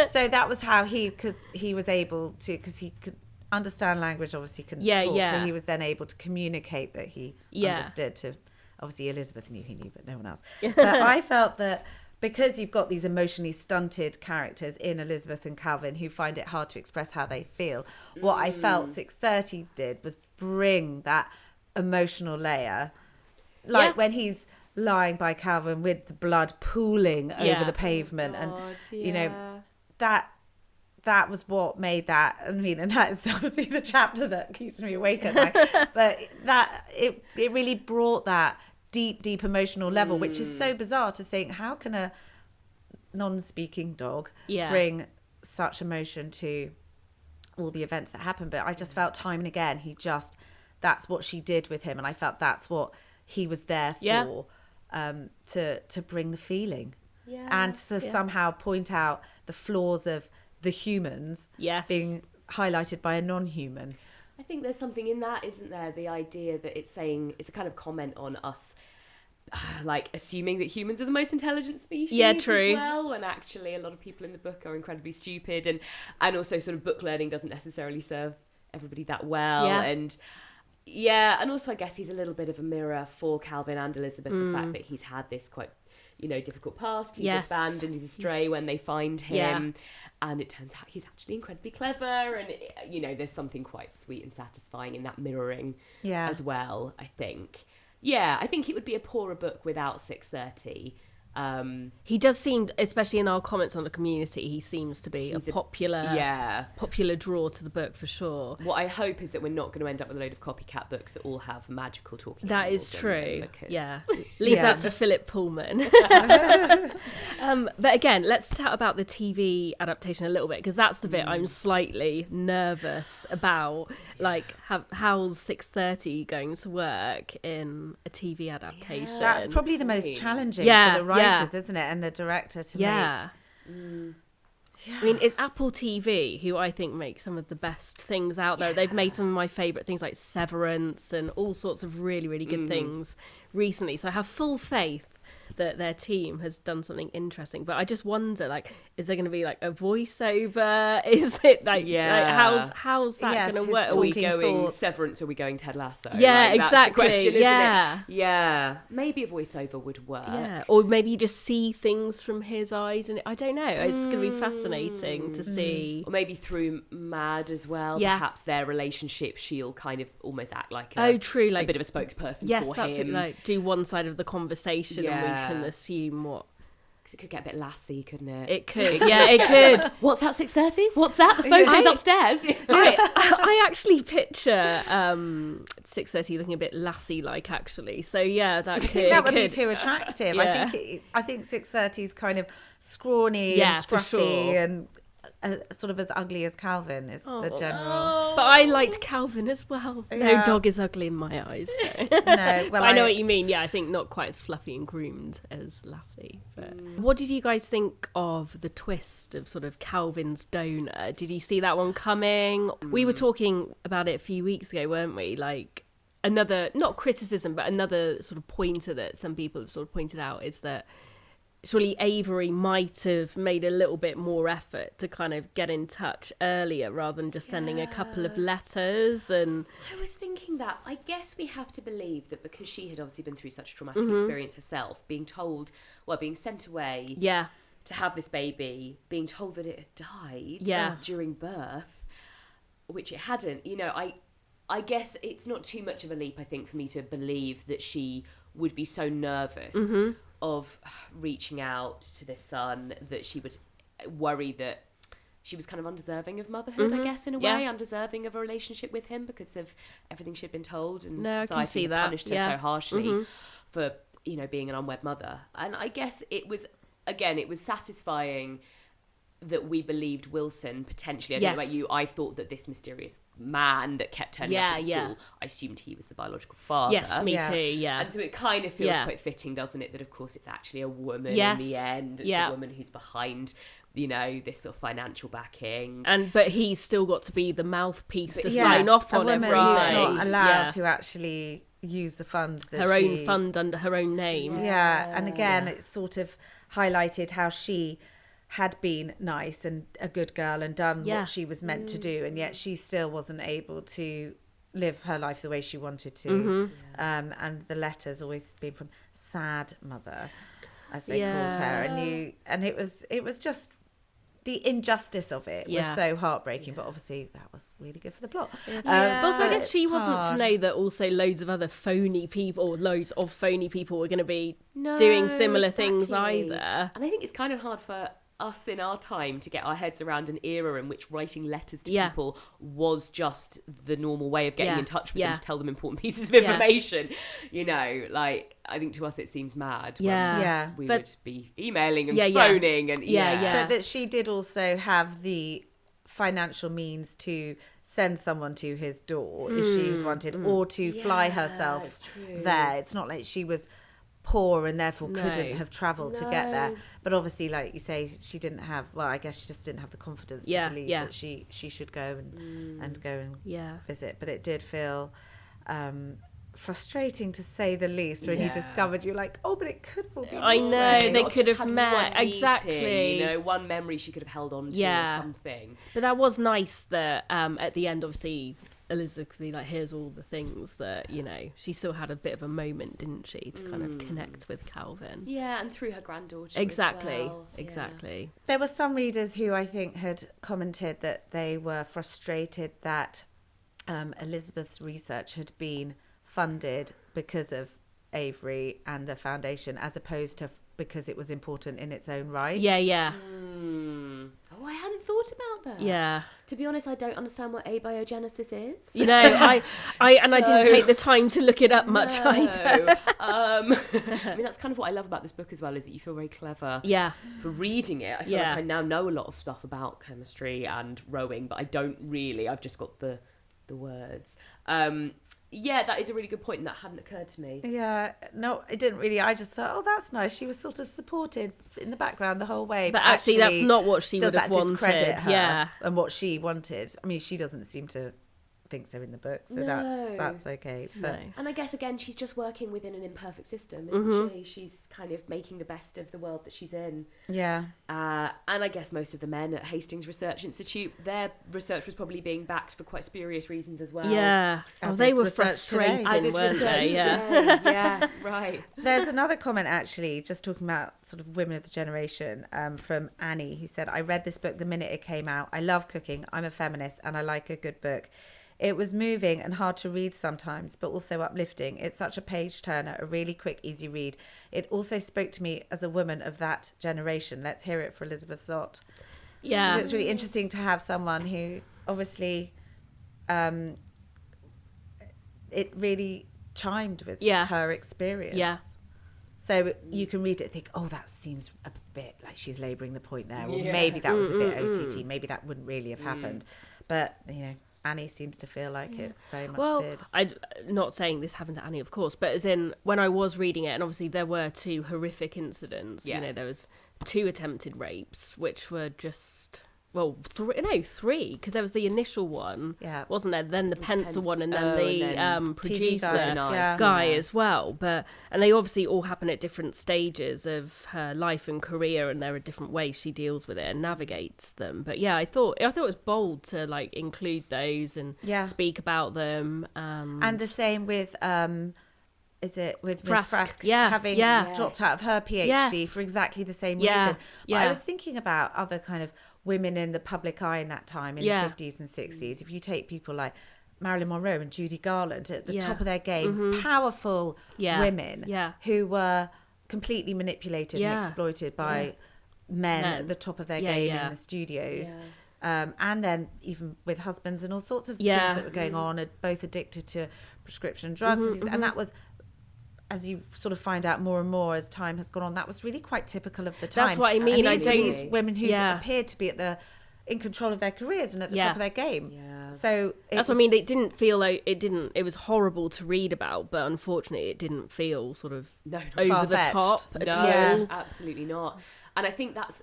So that was how because he was able to, because he could understand language, obviously couldn't talk, so he was then able to communicate that he understood to, obviously Elizabeth knew he knew, but no one else. But I felt that because you've got these emotionally stunted characters in Elizabeth and Calvin who find it hard to express how they feel, what I felt 6:30 did was bring that emotional layer, like when he's lying by Calvin with the blood pooling over the pavement, and you know, that was what made that. I mean, and that is obviously the chapter that keeps me awake at night. But that it really brought that deep emotional level, which is so bizarre to think, how can a non-speaking dog bring such emotion to all the events that happen? But I just felt time and again, that's what she did with him, and I felt that's what he was there for, to bring the feeling, and to somehow point out the flaws of the humans being highlighted by a non-human. I think there's something in that, isn't there? The idea that it's a kind of comment on us, like assuming that humans are the most intelligent species. Yeah, true. As well, when actually a lot of people in the book are incredibly stupid, and also sort of book learning doesn't necessarily serve everybody that well. And also I guess he's a little bit of a mirror for Calvin and Elizabeth. The fact that he's had this quite, you know, difficult past. He's abandoned, he's astray when they find him. And it turns out he's actually incredibly clever, and you know, there's something quite sweet and satisfying in that mirroring as well, I think. I think it would be a poorer book without 6:30. He does seem, especially in our comments on the community, he seems to be a popular draw to the book for sure. What I hope is that we're not going to end up with a load of copycat books that all have magical talking That animals is true. because... Leave that to Philip Pullman. But again, let's chat about the TV adaptation a little bit, because that's the bit I'm slightly nervous about. Like, how's 6:30 going to work in a TV adaptation? That's probably the most challenging for the writers, isn't it, and the director to make. I mean, it's Apple TV who I think make some of the best things out there. They've made some of my favourite things like Severance and all sorts of really, really good things recently. So I have full faith that their team has done something interesting. But I just wonder, like, is there going to be like a voiceover? Is it like, how's that going to work? Are we talking going thoughts. Severance? Are we going Ted Lasso? Yeah, like, exactly. That's the question, isn't yeah. it? Yeah. Maybe a voiceover would work. Yeah, or maybe you just see things from his eyes, and I don't know. It's going to be fascinating to see. Or maybe through Mad as well. Yeah. Perhaps their relationship, she'll kind of almost act like True, like a bit of a spokesperson yes, for that's him. it. Like do one side of the conversation, and we Yeah. can assume what It could get a bit Lassie, couldn't it? it could. Yeah, it could. What's at 6:30? What's that? The photo's upstairs. I actually picture 6:30 looking a bit Lassie-like, actually. So yeah, that could. That would be too attractive. Yeah. I think 6:30 is kind of scrawny Yeah, and for scruffy sure. and sort of as ugly as Calvin is the general. But I liked Calvin as well. No Yeah. dog is ugly in my eyes. So. No, well, But I know what you mean. Yeah, I think not quite as fluffy and groomed as Lassie. But what did you guys think of the twist of sort of Calvin's donor? Did you see that one coming? We were talking about it a few weeks ago, weren't we? Like another, not criticism, but another sort of pointer that some people have sort of pointed out is that surely Avery might have made a little bit more effort to kind of get in touch earlier rather than just sending a couple of letters. And I was thinking that I guess we have to believe that because she had obviously been through such a traumatic experience herself, being sent away yeah, to have this baby, being told that it had died during birth, which it hadn't, I guess it's not too much of a leap, I think, for me to believe that she would be so nervous of reaching out to this son that she would worry that she was kind of undeserving of motherhood, I guess, in a way, undeserving of a relationship with him because of everything she'd been told, and I can society see had that. punished her so harshly for, being an unwed mother. And I guess it was satisfying that we believed Wilson potentially. I don't know about you. I thought that this mysterious man that kept turning up at school, I assumed he was the biological father. yes, me too. Yeah, And so it kind of feels quite fitting, doesn't it, that of course it's actually a woman in the end. It's a woman who's behind, this sort of financial backing. but he's still got to be the mouthpiece to sign off on everything. everything. Who's not allowed to actually use the fund that her own fund under her own name. Yeah, and again, it's sort of highlighted how she had been nice and a good girl and done what she was meant to do, and yet she still wasn't able to live her life the way she wanted to. And the letters always been from sad mother, as they called her, and it was just the injustice of it was so heartbreaking. But obviously that was really good for the plot. But also, I guess she it's wasn't hard. to know that also loads of phony people were going to be doing similar things either. And I think it's kind of hard for us in our time to get our heads around an era in which writing letters to people was just the normal way of getting in touch with them to tell them important pieces of information. I think to us it seems mad when we would be emailing and phoning and But that she did also have the financial means to send someone to his door if she wanted, or to fly herself there. It's not like she was poor and therefore couldn't have travelled to get there. But obviously, like you say, she didn't have, I guess she just didn't have the confidence to believe that she should go and go and visit. But it did feel frustrating, to say the least, when you discovered, you're like, but it could all be I know, they could have met. One Exactly. meeting, one memory she could have held on to or something. But that was nice that at the end, obviously, Elizabeth could be like, here's all the things that, she still had a bit of a moment, didn't she, to kind of connect with Calvin. Yeah, and through her granddaughter Exactly, as well. exactly. There were some readers who I think had commented that they were frustrated that Elizabeth's research had been funded because of Avery and the foundation, as opposed to because it was important in its own right. Yeah. Oh, I hadn't thought about that. Yeah. To be honest, I don't understand what abiogenesis is. I didn't take the time to look it up much either. I mean, that's kind of what I love about this book as well, is that you feel very clever for reading it. I feel like I now know a lot of stuff about chemistry and rowing, but I don't really. I've just got the words. That is a really good point, and that hadn't occurred to me. Yeah, no, it didn't really. I just thought, that's nice. She was sort of supported in the background the whole way. But actually that's not what she would have wanted. Discredit her Yeah. and what she wanted. I mean, she doesn't seem to think so in the book, so No. that's okay. But No. And I guess, again, she's just working within an imperfect system, isn't she? She's kind of making the best of the world that she's in. yeah, And I guess most of the men at Hastings Research Institute, their research was probably being backed for quite spurious reasons as well. Yeah. As They is were research today. frustrating, As is weren't research they? Yeah. today. Yeah, right. there's another comment actually, just talking about sort of women of the generation, from Annie, who said, I read this book the minute it came out. I love cooking, I'm a feminist, and I like a good book. It was moving and hard to read sometimes, but also uplifting. It's such a page turner, a really quick, easy read. It also spoke to me as a woman of that generation. Let's hear it for Elizabeth Zott. Yeah. It's really interesting to have someone who obviously it really chimed with her experience. Yeah. So you can read it and think, oh, that seems a bit like she's labouring the point there. Or maybe that was a bit OTT. Maybe that wouldn't really have happened. But, Annie seems to feel like it very much did. I'm not saying this happened to Annie, of course, but as in when I was reading it, and obviously there were 2 horrific incidents. Yes. There was 2 attempted rapes, which were just... Well, 3, because there was the initial one, wasn't there? Then the pencil one, and then the producer guy as well. And they obviously all happen at different stages of her life and career, and there are different ways she deals with it and navigates them. But yeah, I thought it was bold to like include those and speak about them. And the same with is it with Miss Frask having dropped out of her PhD for exactly the same reason. But I was thinking about other kind of women in the public eye in that time, in the 50s and 60s. If you take people like Marilyn Monroe and Judy Garland at the top of their game, powerful women who were completely manipulated and exploited by men at the top of their game in the studios. And then even with husbands and all sorts of things that were going on, both addicted to prescription drugs. And that was, as you sort of find out more and more as time has gone on, that was really quite typical of the time. That's what I mean. And these women who appeared to be in control of their careers and at the top of their game. So that's what I mean. It didn't feel like it was horrible to read about, but unfortunately it didn't feel sort of over the top at all. Absolutely not. And I think that's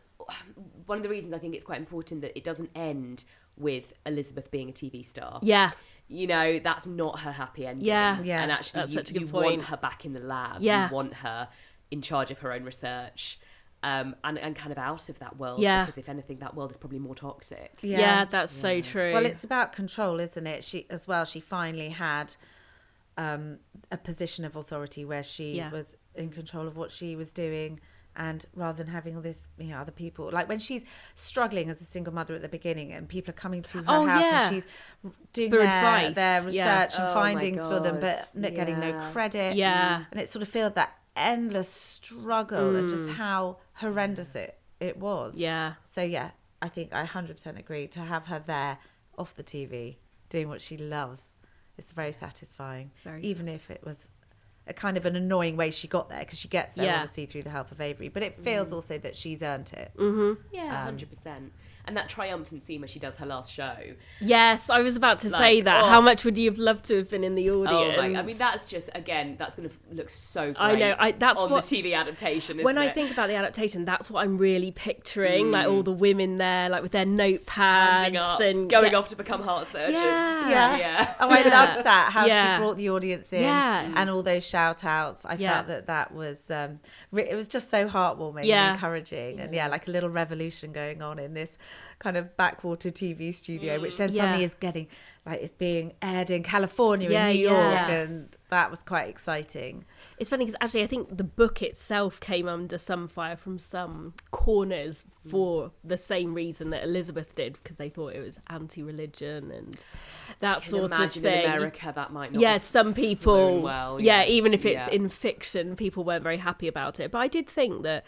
one of the reasons I think it's quite important that it doesn't end with Elizabeth being a TV star. That's not her happy ending. And actually, that's such a good you point. want her back in the lab. You want her in charge of her own research, and kind of out of that world. Because if anything, that world is probably more toxic. That's so true. Well, it's about control, isn't it? She finally had a position of authority where she was in control of what she was doing. And rather than having all this, other people, like when she's struggling as a single mother at the beginning and people are coming to her house and she's doing their research and findings for them, but getting no credit. And it sort of feels that endless struggle and just how horrendous it was. So I think I 100% agree to have her there off the TV doing what she loves. It's very satisfying, even if it was a kind of an annoying way she got there, because she gets there obviously through the help of Avery, but it feels also that she's earned it. 100%. And that triumphant scene where she does her last show. Yes, I was about to say that. How much would you have loved to have been in the audience? I mean, that's just, again, that's going to look so great. I know. That's on what, the TV adaptation, isn't when I it? think about the adaptation, that's what I'm really picturing, like all the women there, like with their notepads Standing up, and going off to become heart surgeons. Oh, I loved that, how she brought the audience in and all those shout outs. I felt that was it was just so heartwarming and encouraging, and like a little revolution going on in this kind of backwater TV studio, which then suddenly is getting it's being aired in California and New York, and that was quite exciting. It's funny because actually I think the book itself came under some fire from some corners for the same reason that Elizabeth did, because they thought it was anti-religion and that sort of thing. In America that might not some people even if it's in fiction, people weren't very happy about it, but I did think that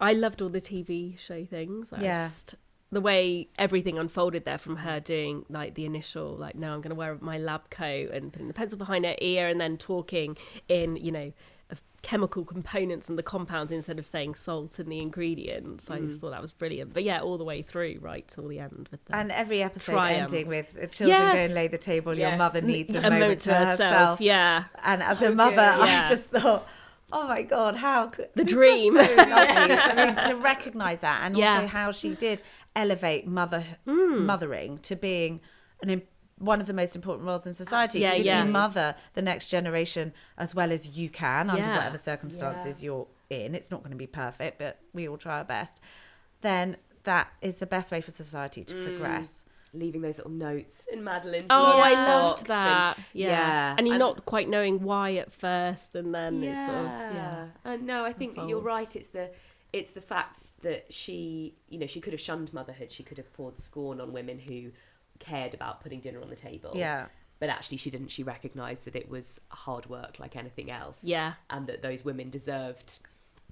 I loved all the TV show things. Just the way everything unfolded there, from her doing like the initial no, I'm going to wear my lab coat and putting the pencil behind her ear, and then talking in of chemical components and the compounds instead of saying salt and the ingredients. I thought that was brilliant. But all the way through right till the end with the and every episode triumph. Ending with children go and lay the table. Your mother needs a moment to herself. And as a mother, I just thought, oh my God, how the dream. So lovely. I mean, to recognise that, and also how she did elevate mothering to being an one of the most important roles in society. Yeah, Because yeah. if you mother the next generation as well as you can, under Yeah. whatever circumstances you're in, it's not going to be perfect, but we all try our best, then that is the best way for society to progress. Leaving those little notes in Madeline's Oh, I lunchbox loved that. and- Yeah. And you're not quite knowing why at first, and then it's sort of, No, I think you're unfolds. right. It's the fact that she could have shunned motherhood. She could have poured scorn on women who cared about putting dinner on the table. Yeah. But actually she didn't. She recognised that it was hard work like anything else. Yeah. And that those women deserved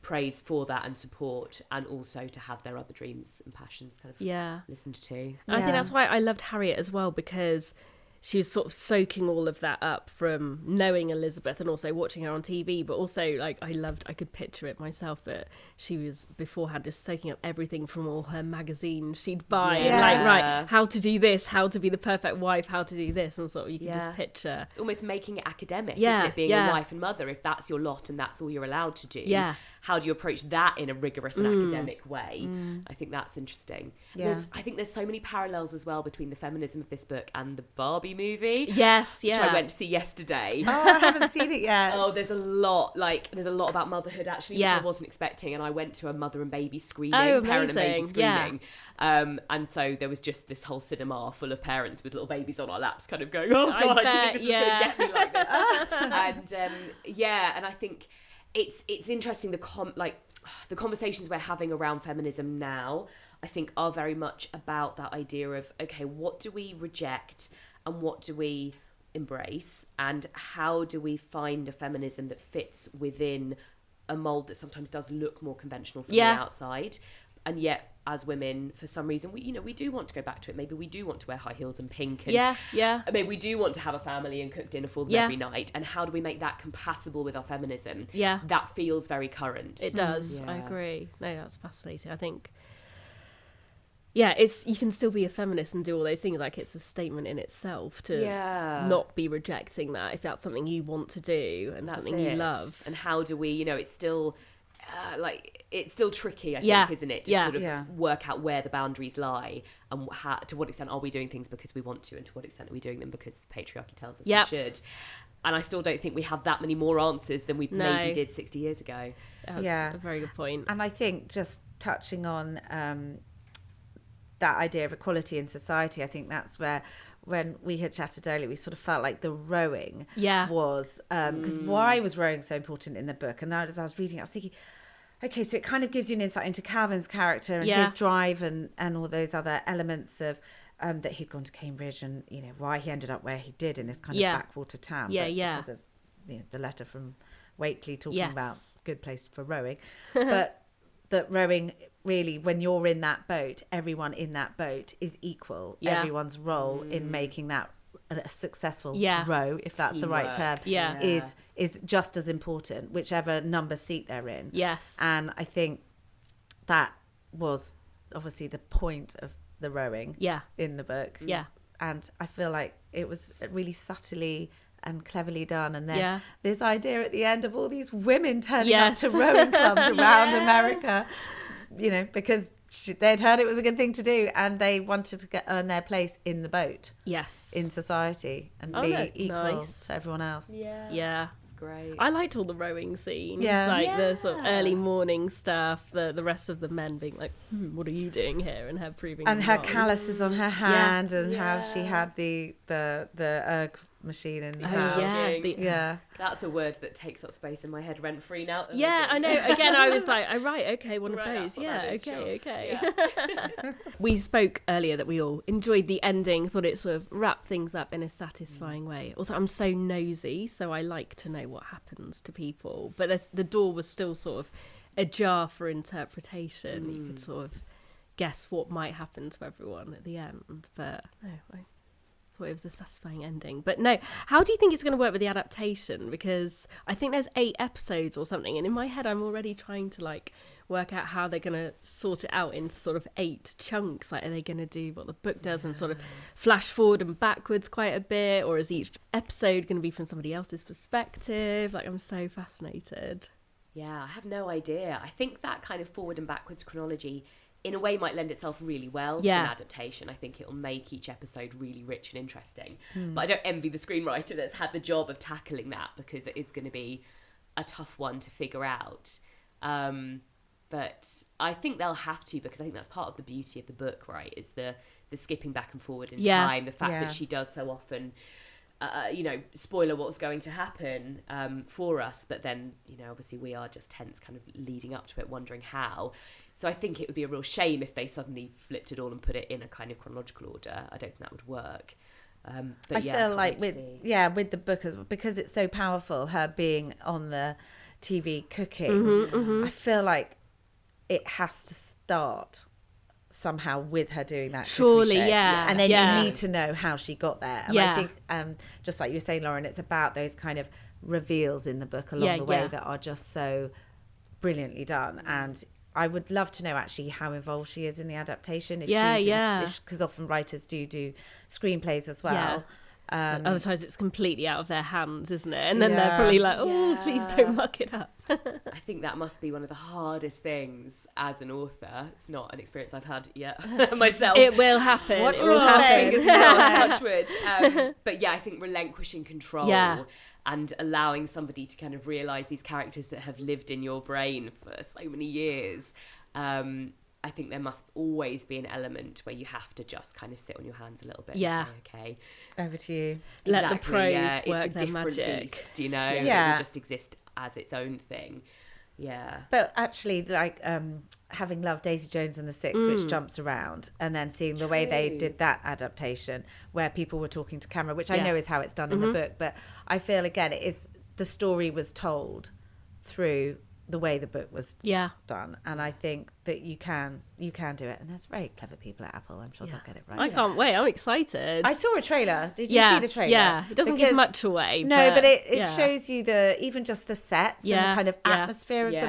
praise for that and support, and also to have their other dreams and passions kind of listened to. And I think that's why I loved Harriet as well, because she was sort of soaking all of that up from knowing Elizabeth and also watching her on TV, but also like I could picture it myself, but she was beforehand just soaking up everything from all her magazines she'd buy and like, right, how to do this, how to be the perfect wife, how to do this, and sort of you can just picture. It's almost making it academic, Yeah, isn't it? Being yeah. a wife and mother, if that's your lot and that's all you're allowed to do. Yeah. How do you approach that in a rigorous and academic way? I think that's interesting. Yeah. I think there's so many parallels as well between the feminism of this book and the Barbie movie. Yes, yeah. Which I went to see yesterday. Oh, I haven't seen it yet. Oh, there's a lot about motherhood actually, which Yeah. I wasn't expecting. And I went to a mother and baby screening, Oh, parent and baby amazing. Yeah. screening. And so there was just this whole cinema full of parents with little babies on our laps kind of going, oh God, I didn't think this was going to get me like this. And I think it's interesting, the conversations we're having around feminism now, I think, are very much about that idea of, okay, what do we reject and what do we embrace, and how do we find a feminism that fits within a mold that sometimes does look more conventional from the outside, and yet as women, for some reason, we do want to go back to it. Maybe we do want to wear high heels and pink, and maybe we do want to have a family and cook dinner for them every night. And how do we make that compatible with our feminism? Yeah. That feels very current. It does. Yeah. I agree. No, that's fascinating. I think, it's you can still be a feminist and do all those things. Like, it's a statement in itself to not be rejecting that if that's something you want to do and something you love. And how do we, it's still it's still tricky, I think, isn't it, to sort of work out where the boundaries lie, and to what extent are we doing things because we want to, and to what extent are we doing them because the patriarchy tells us we should. And I still don't think we have that many more answers than we maybe did 60 years ago. That's a very good point. And I think just touching on that idea of equality in society, I think that's where, when we had chatted earlier, we sort of felt like the rowing was, because why was rowing so important in the book? And now as I was reading it, I was thinking, okay, so it kind of gives you an insight into Calvin's character and his drive and all those other elements of that he'd gone to Cambridge, and why he ended up where he did in this kind of backwater town. Because of the letter from Whately talking about good place for rowing. But that rowing, really, when you're in that boat, everyone in that boat is equal. Everyone's role in making that a successful row, if that's the right term, is just as important, whichever number seat they're in. Yes. And I think that was obviously the point of the rowing in the book. Yeah. And I feel like it was really subtly and cleverly done. And then this idea at the end of all these women turning up to rowing clubs around America, because they'd heard it was a good thing to do, and they wanted to earn their place in the boat in society and be equal to everyone else. It's great. I liked all the rowing scenes, the sort of early morning stuff, the rest of the men being like, what are you doing here, and her proving and her wrong. calluses on her hand, and how she had the erg machine in her house. That's a word that takes up space in my head rent free now. I know. Again, I was like, one of those. Okay. We spoke earlier that we all enjoyed the ending, thought it sort of wrapped things up in a satisfying way. Also, I'm so nosy, so I like to know what happens to people. But the door was still sort of ajar for interpretation. You could sort of guess what might happen to everyone at the end. But no, I thought it was a satisfying ending. But no, how do you think it's going to work with the adaptation? Because I think there's 8 episodes or something, and in my head I'm already trying to work out how they're going to sort it out into sort of 8 chunks. Are they going to do what the book does and sort of flash forward and backwards quite a bit, or is each episode going to be from somebody else's perspective? I'm so fascinated. I have no idea. I think that kind of forward and backwards chronology in a way might lend itself really well to an adaptation. I think it'll make each episode really rich and interesting. But I don't envy the screenwriter that's had the job of tackling that, because it is going to be a tough one to figure out. But I think they'll have to, because I think that's part of the beauty of the book, right, is the skipping back and forward in time, the fact that she does so often spoiler what's going to happen for us, but then obviously we are just tense kind of leading up to it, wondering how. So I think it would be a real shame if they suddenly flipped it all and put it in a kind of chronological order. I don't think that would work. But I feel like with the book, because it's so powerful, her being on the TV cooking, I feel like it has to start somehow with her doing that. Surely, and then you need to know how she got there. And I think, just like you were saying, Lauren, it's about those kind of reveals in the book along the way that are just so brilliantly done. And I would love to know actually how involved she is in the adaptation. Because often writers do screenplays as well. Other times it's completely out of their hands, isn't it? And then they're probably like, please don't muck it up. I think that must be one of the hardest things as an author. It's not an experience I've had yet myself. It will happen. It will happen. Touch wood. But I think relinquishing control and allowing somebody to kind of realise these characters that have lived in your brain for so many years. I think there must always be an element where you have to just kind of sit on your hands a little bit and say, okay, over to you. Let the prose work it's a their different magic. Beast, it will just exist as its own thing. But actually, like having loved Daisy Jones and the Six, which jumps around, and then seeing the way they did that adaptation where people were talking to camera, which I know is how it's done in the book, but I feel again it is the story was told through the way the book was done, and I think that you can do it, and there's very clever people at Apple. I'm sure they'll get it right. I can't wait. I'm excited. I saw a trailer. Did you see the trailer? Yeah, it doesn't give much away. No, but it shows you even just the sets and the kind of atmosphere of the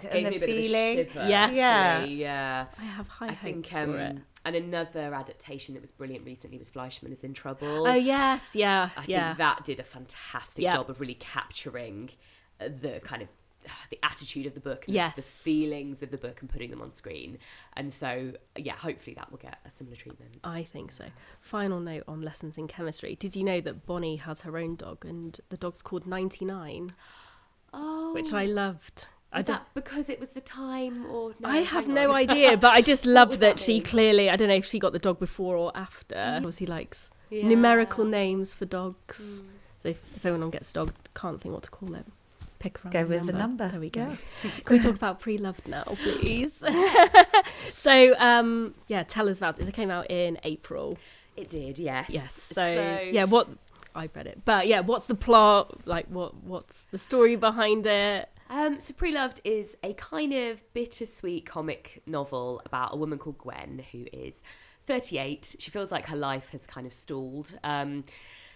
book and the feeling. Yeah. I have high hopes for it. And another adaptation that was brilliant recently was Fleischman is in Trouble. Oh yes, I think that did a fantastic job of really capturing the kind of the attitude of the book and the feelings of the book and putting them on screen. And so hopefully that will get a similar treatment. I think so. Final note on lessons in chemistry. Did you know that Bonnie has her own dog and the dog's called 99? Which I loved. Is that because it was the time or no? I have no idea, but I just love that she clearly, I don't know if she got the dog before or after. Obviously likes numerical names for dogs. So if anyone gets a dog, can't think what to call it. Go with the number. There we go. Can we talk about Preloved now, please? So, tell us about it. It came out in April. It did, yes. Yes. So what I've read it, but what's the plot? Like, what's the story behind it? So Preloved is a kind of bittersweet comic novel about a woman called Gwen who is 38. She feels like her life has kind of stalled.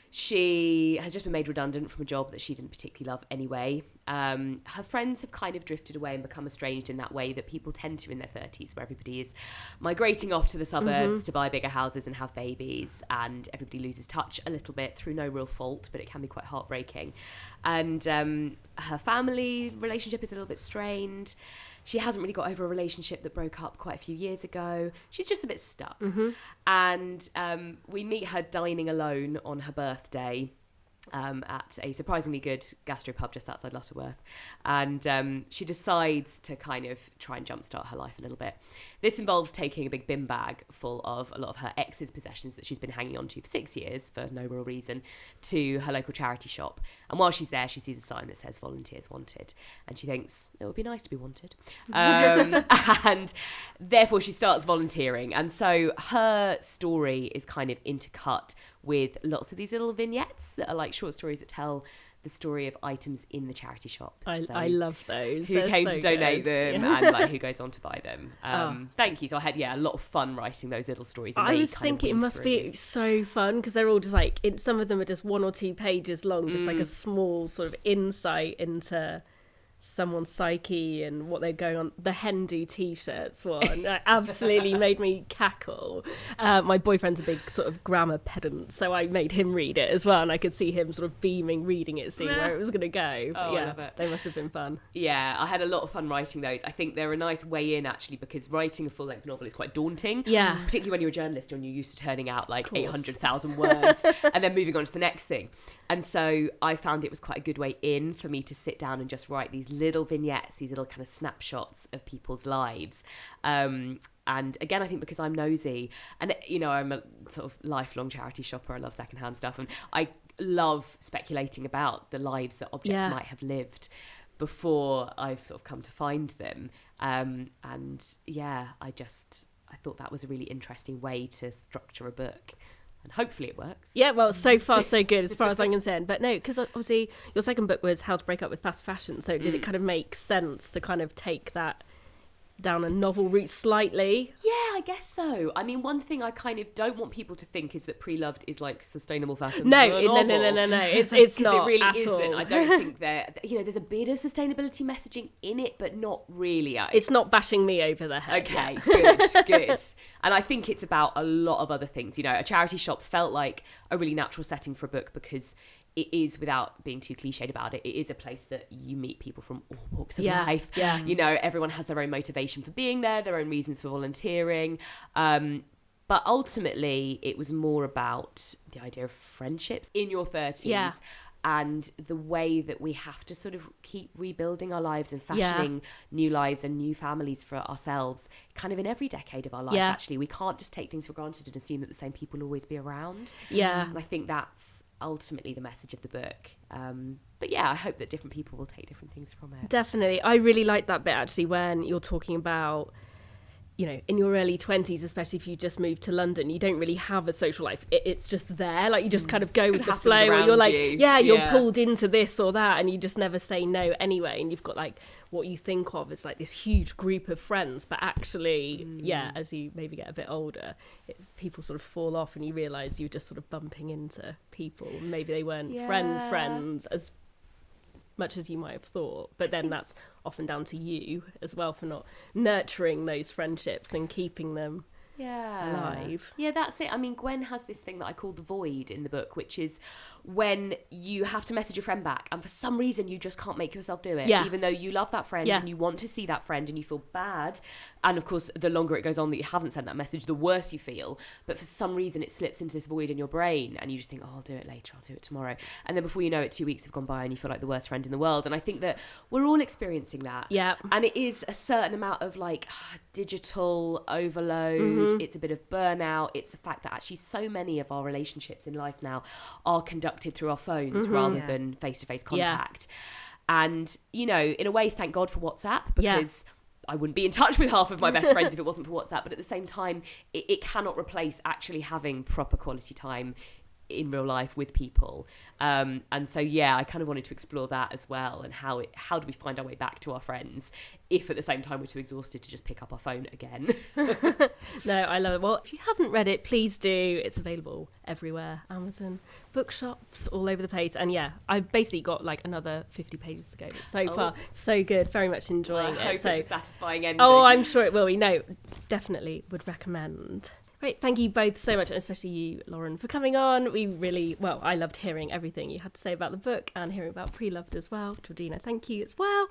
She has just been made redundant from a job that she didn't particularly love anyway. Her friends have kind of drifted away and become estranged in that way that people tend to in their 30s, where everybody is migrating off to the suburbs to buy bigger houses and have babies, and everybody loses touch a little bit through no real fault, but it can be quite heartbreaking. And her family relationship is a little bit strained. She hasn't really got over a relationship that broke up quite a few years ago. She's just a bit stuck. And we meet her dining alone on her birthday at a surprisingly good gastropub just outside Lutterworth. And she decides to kind of try and jumpstart her life a little bit. This involves taking a big bin bag full of a lot of her ex's possessions that she's been hanging on to for 6 years for no real reason to her local charity shop. And while she's there, she sees a sign that says volunteers wanted. And she thinks, it would be nice to be wanted. And therefore she starts volunteering. And so her story is kind of intercut with lots of these little vignettes that are like short stories that tell the story of items in the charity shop. I love those. Who came to donate them and like who goes on to buy them. Thank you. So I had a lot of fun writing those little stories. I was thinking it must be so fun because they're all just like, some of them are just 1 or 2 pages long, just like a small sort of insight into someone's psyche and what they're going on. The Hindu t-shirts one absolutely made me cackle. My boyfriend's a big sort of grammar pedant, so I made him read it as well, and I could see him sort of beaming reading it, seeing where it was going to go. Oh, yeah, I love it. they must have been fun. Yeah, I had a lot of fun writing those. I think they're a nice way in, actually, because writing a full-length novel is quite daunting. Yeah. Particularly when you're a journalist and you're used to turning out like 800,000 words and then moving on to the next thing. And so I found it was quite a good way in for me to sit down and just write these little vignettes, these little kind of snapshots of people's lives. And again, I think because I'm nosy and, you know, I'm a sort of lifelong charity shopper. I love secondhand stuff. And I love speculating about the lives that objects might have lived before I've sort of come to find them. And yeah, I thought that was a really interesting way to structure a book. And hopefully it works. Yeah, well, so far so good as far as I'm concerned. But no, because obviously your second book was How to Break Up with Fast Fashion. So did it kind of make sense to kind of take that down a novel route slightly? Yeah, I guess so. I mean, one thing I kind of don't want people to think is that Preloved is like sustainable fashion. No. It's not. It really at isn't. all. I don't think there's a bit of sustainability messaging in it, but not really. It's not bashing me over the head. Okay, good. And I think it's about a lot of other things. You know, a charity shop felt like a really natural setting for a book because it is, without being too cliched about it, it is a place that you meet people from all walks of life. Yeah. You know, everyone has their own motivation for being there, their own reasons for volunteering. But ultimately, it was more about the idea of friendships in your 30s. And the way that we have to sort of keep rebuilding our lives and fashioning new lives and new families for ourselves kind of in every decade of our life, actually. We can't just take things for granted and assume that the same people will always be around. Yeah. And I think that's ultimately the message of the book. But yeah, I hope that different people will take different things from it. Definitely. I really like that bit, actually, when you're talking about, you know, in your early 20s, especially if you just moved to London, you don't really have a social life. It's just there. Like, you just kind of go with the flow. Or you're like, you're pulled into this or that, and you just never say no anyway. And you've got, like, what you think of as, like, this huge group of friends. But actually, as you maybe get a bit older, people sort of fall off and you realise you're just sort of bumping into people. Maybe they weren't friends as much as you might have thought, but then that's often down to you as well for not nurturing those friendships and keeping them alive. Yeah, that's it. I mean, Gwen has this thing that I call the void in the book, which is when you have to message your friend back and for some reason you just can't make yourself do it, even though you love that friend and you want to see that friend and you feel bad. And of course, the longer it goes on that you haven't sent that message, the worse you feel. But for some reason, it slips into this void in your brain and you just think, oh, I'll do it later, I'll do it tomorrow. And then before you know it, 2 weeks have gone by and you feel like the worst friend in the world. And I think that we're all experiencing that. Yeah. And it is a certain amount of like digital overload. It's a bit of burnout. It's the fact that actually so many of our relationships in life now are conducted through our phones rather than face-to-face contact. And, you know, in a way, thank God for WhatsApp, because I wouldn't be in touch with half of my best friends if it wasn't for WhatsApp. But at the same time, it cannot replace actually having proper quality time in real life with people. And so, I kind of wanted to explore that as well. And how do we find our way back to our friends if at the same time we're too exhausted to just pick up our phone again? No, I love it. Well, if you haven't read it, please do. It's available everywhere. Amazon, bookshops, all over the place. And I've basically got like another 50 pages to go. But so far, so good. Very much enjoying it. I hope it's a satisfying ending. Oh, I'm sure it will be. No, definitely would recommend. Great, thank you both so much, and especially you, Lauren, for coming on. I loved hearing everything you had to say about the book and hearing about Preloved as well. Georgina, thank you as well.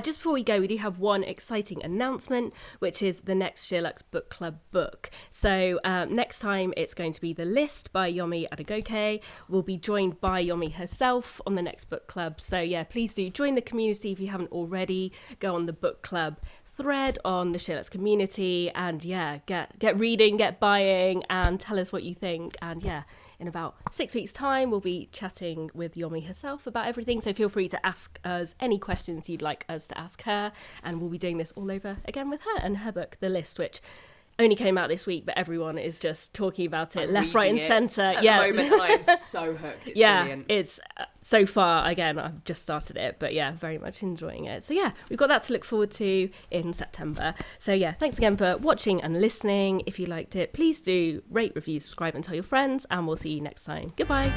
Just before we go, we do have one exciting announcement, which is the next SheerLuxe Book Club book. So next time it's going to be The List by Yomi Adegoke. We'll be joined by Yomi herself on the next book club. So please do join the community if you haven't already. Go on the book club thread on the SheerLuxe Community and get reading, get buying, and tell us what you think. And in about 6 weeks' time we'll be chatting with Yomi herself about everything, so feel free to ask us any questions you'd like us to ask her, and we'll be doing this all over again with her and her book The List, which only came out this week, but everyone is just talking about it left, right and centre. At the moment, I am so hooked. It's brilliant. It's so far, again, I've just started it, but very much enjoying it. So we've got that to look forward to in September. So thanks again for watching and listening. If you liked it, please do rate, review, subscribe and tell your friends, and we'll see you next time. Goodbye.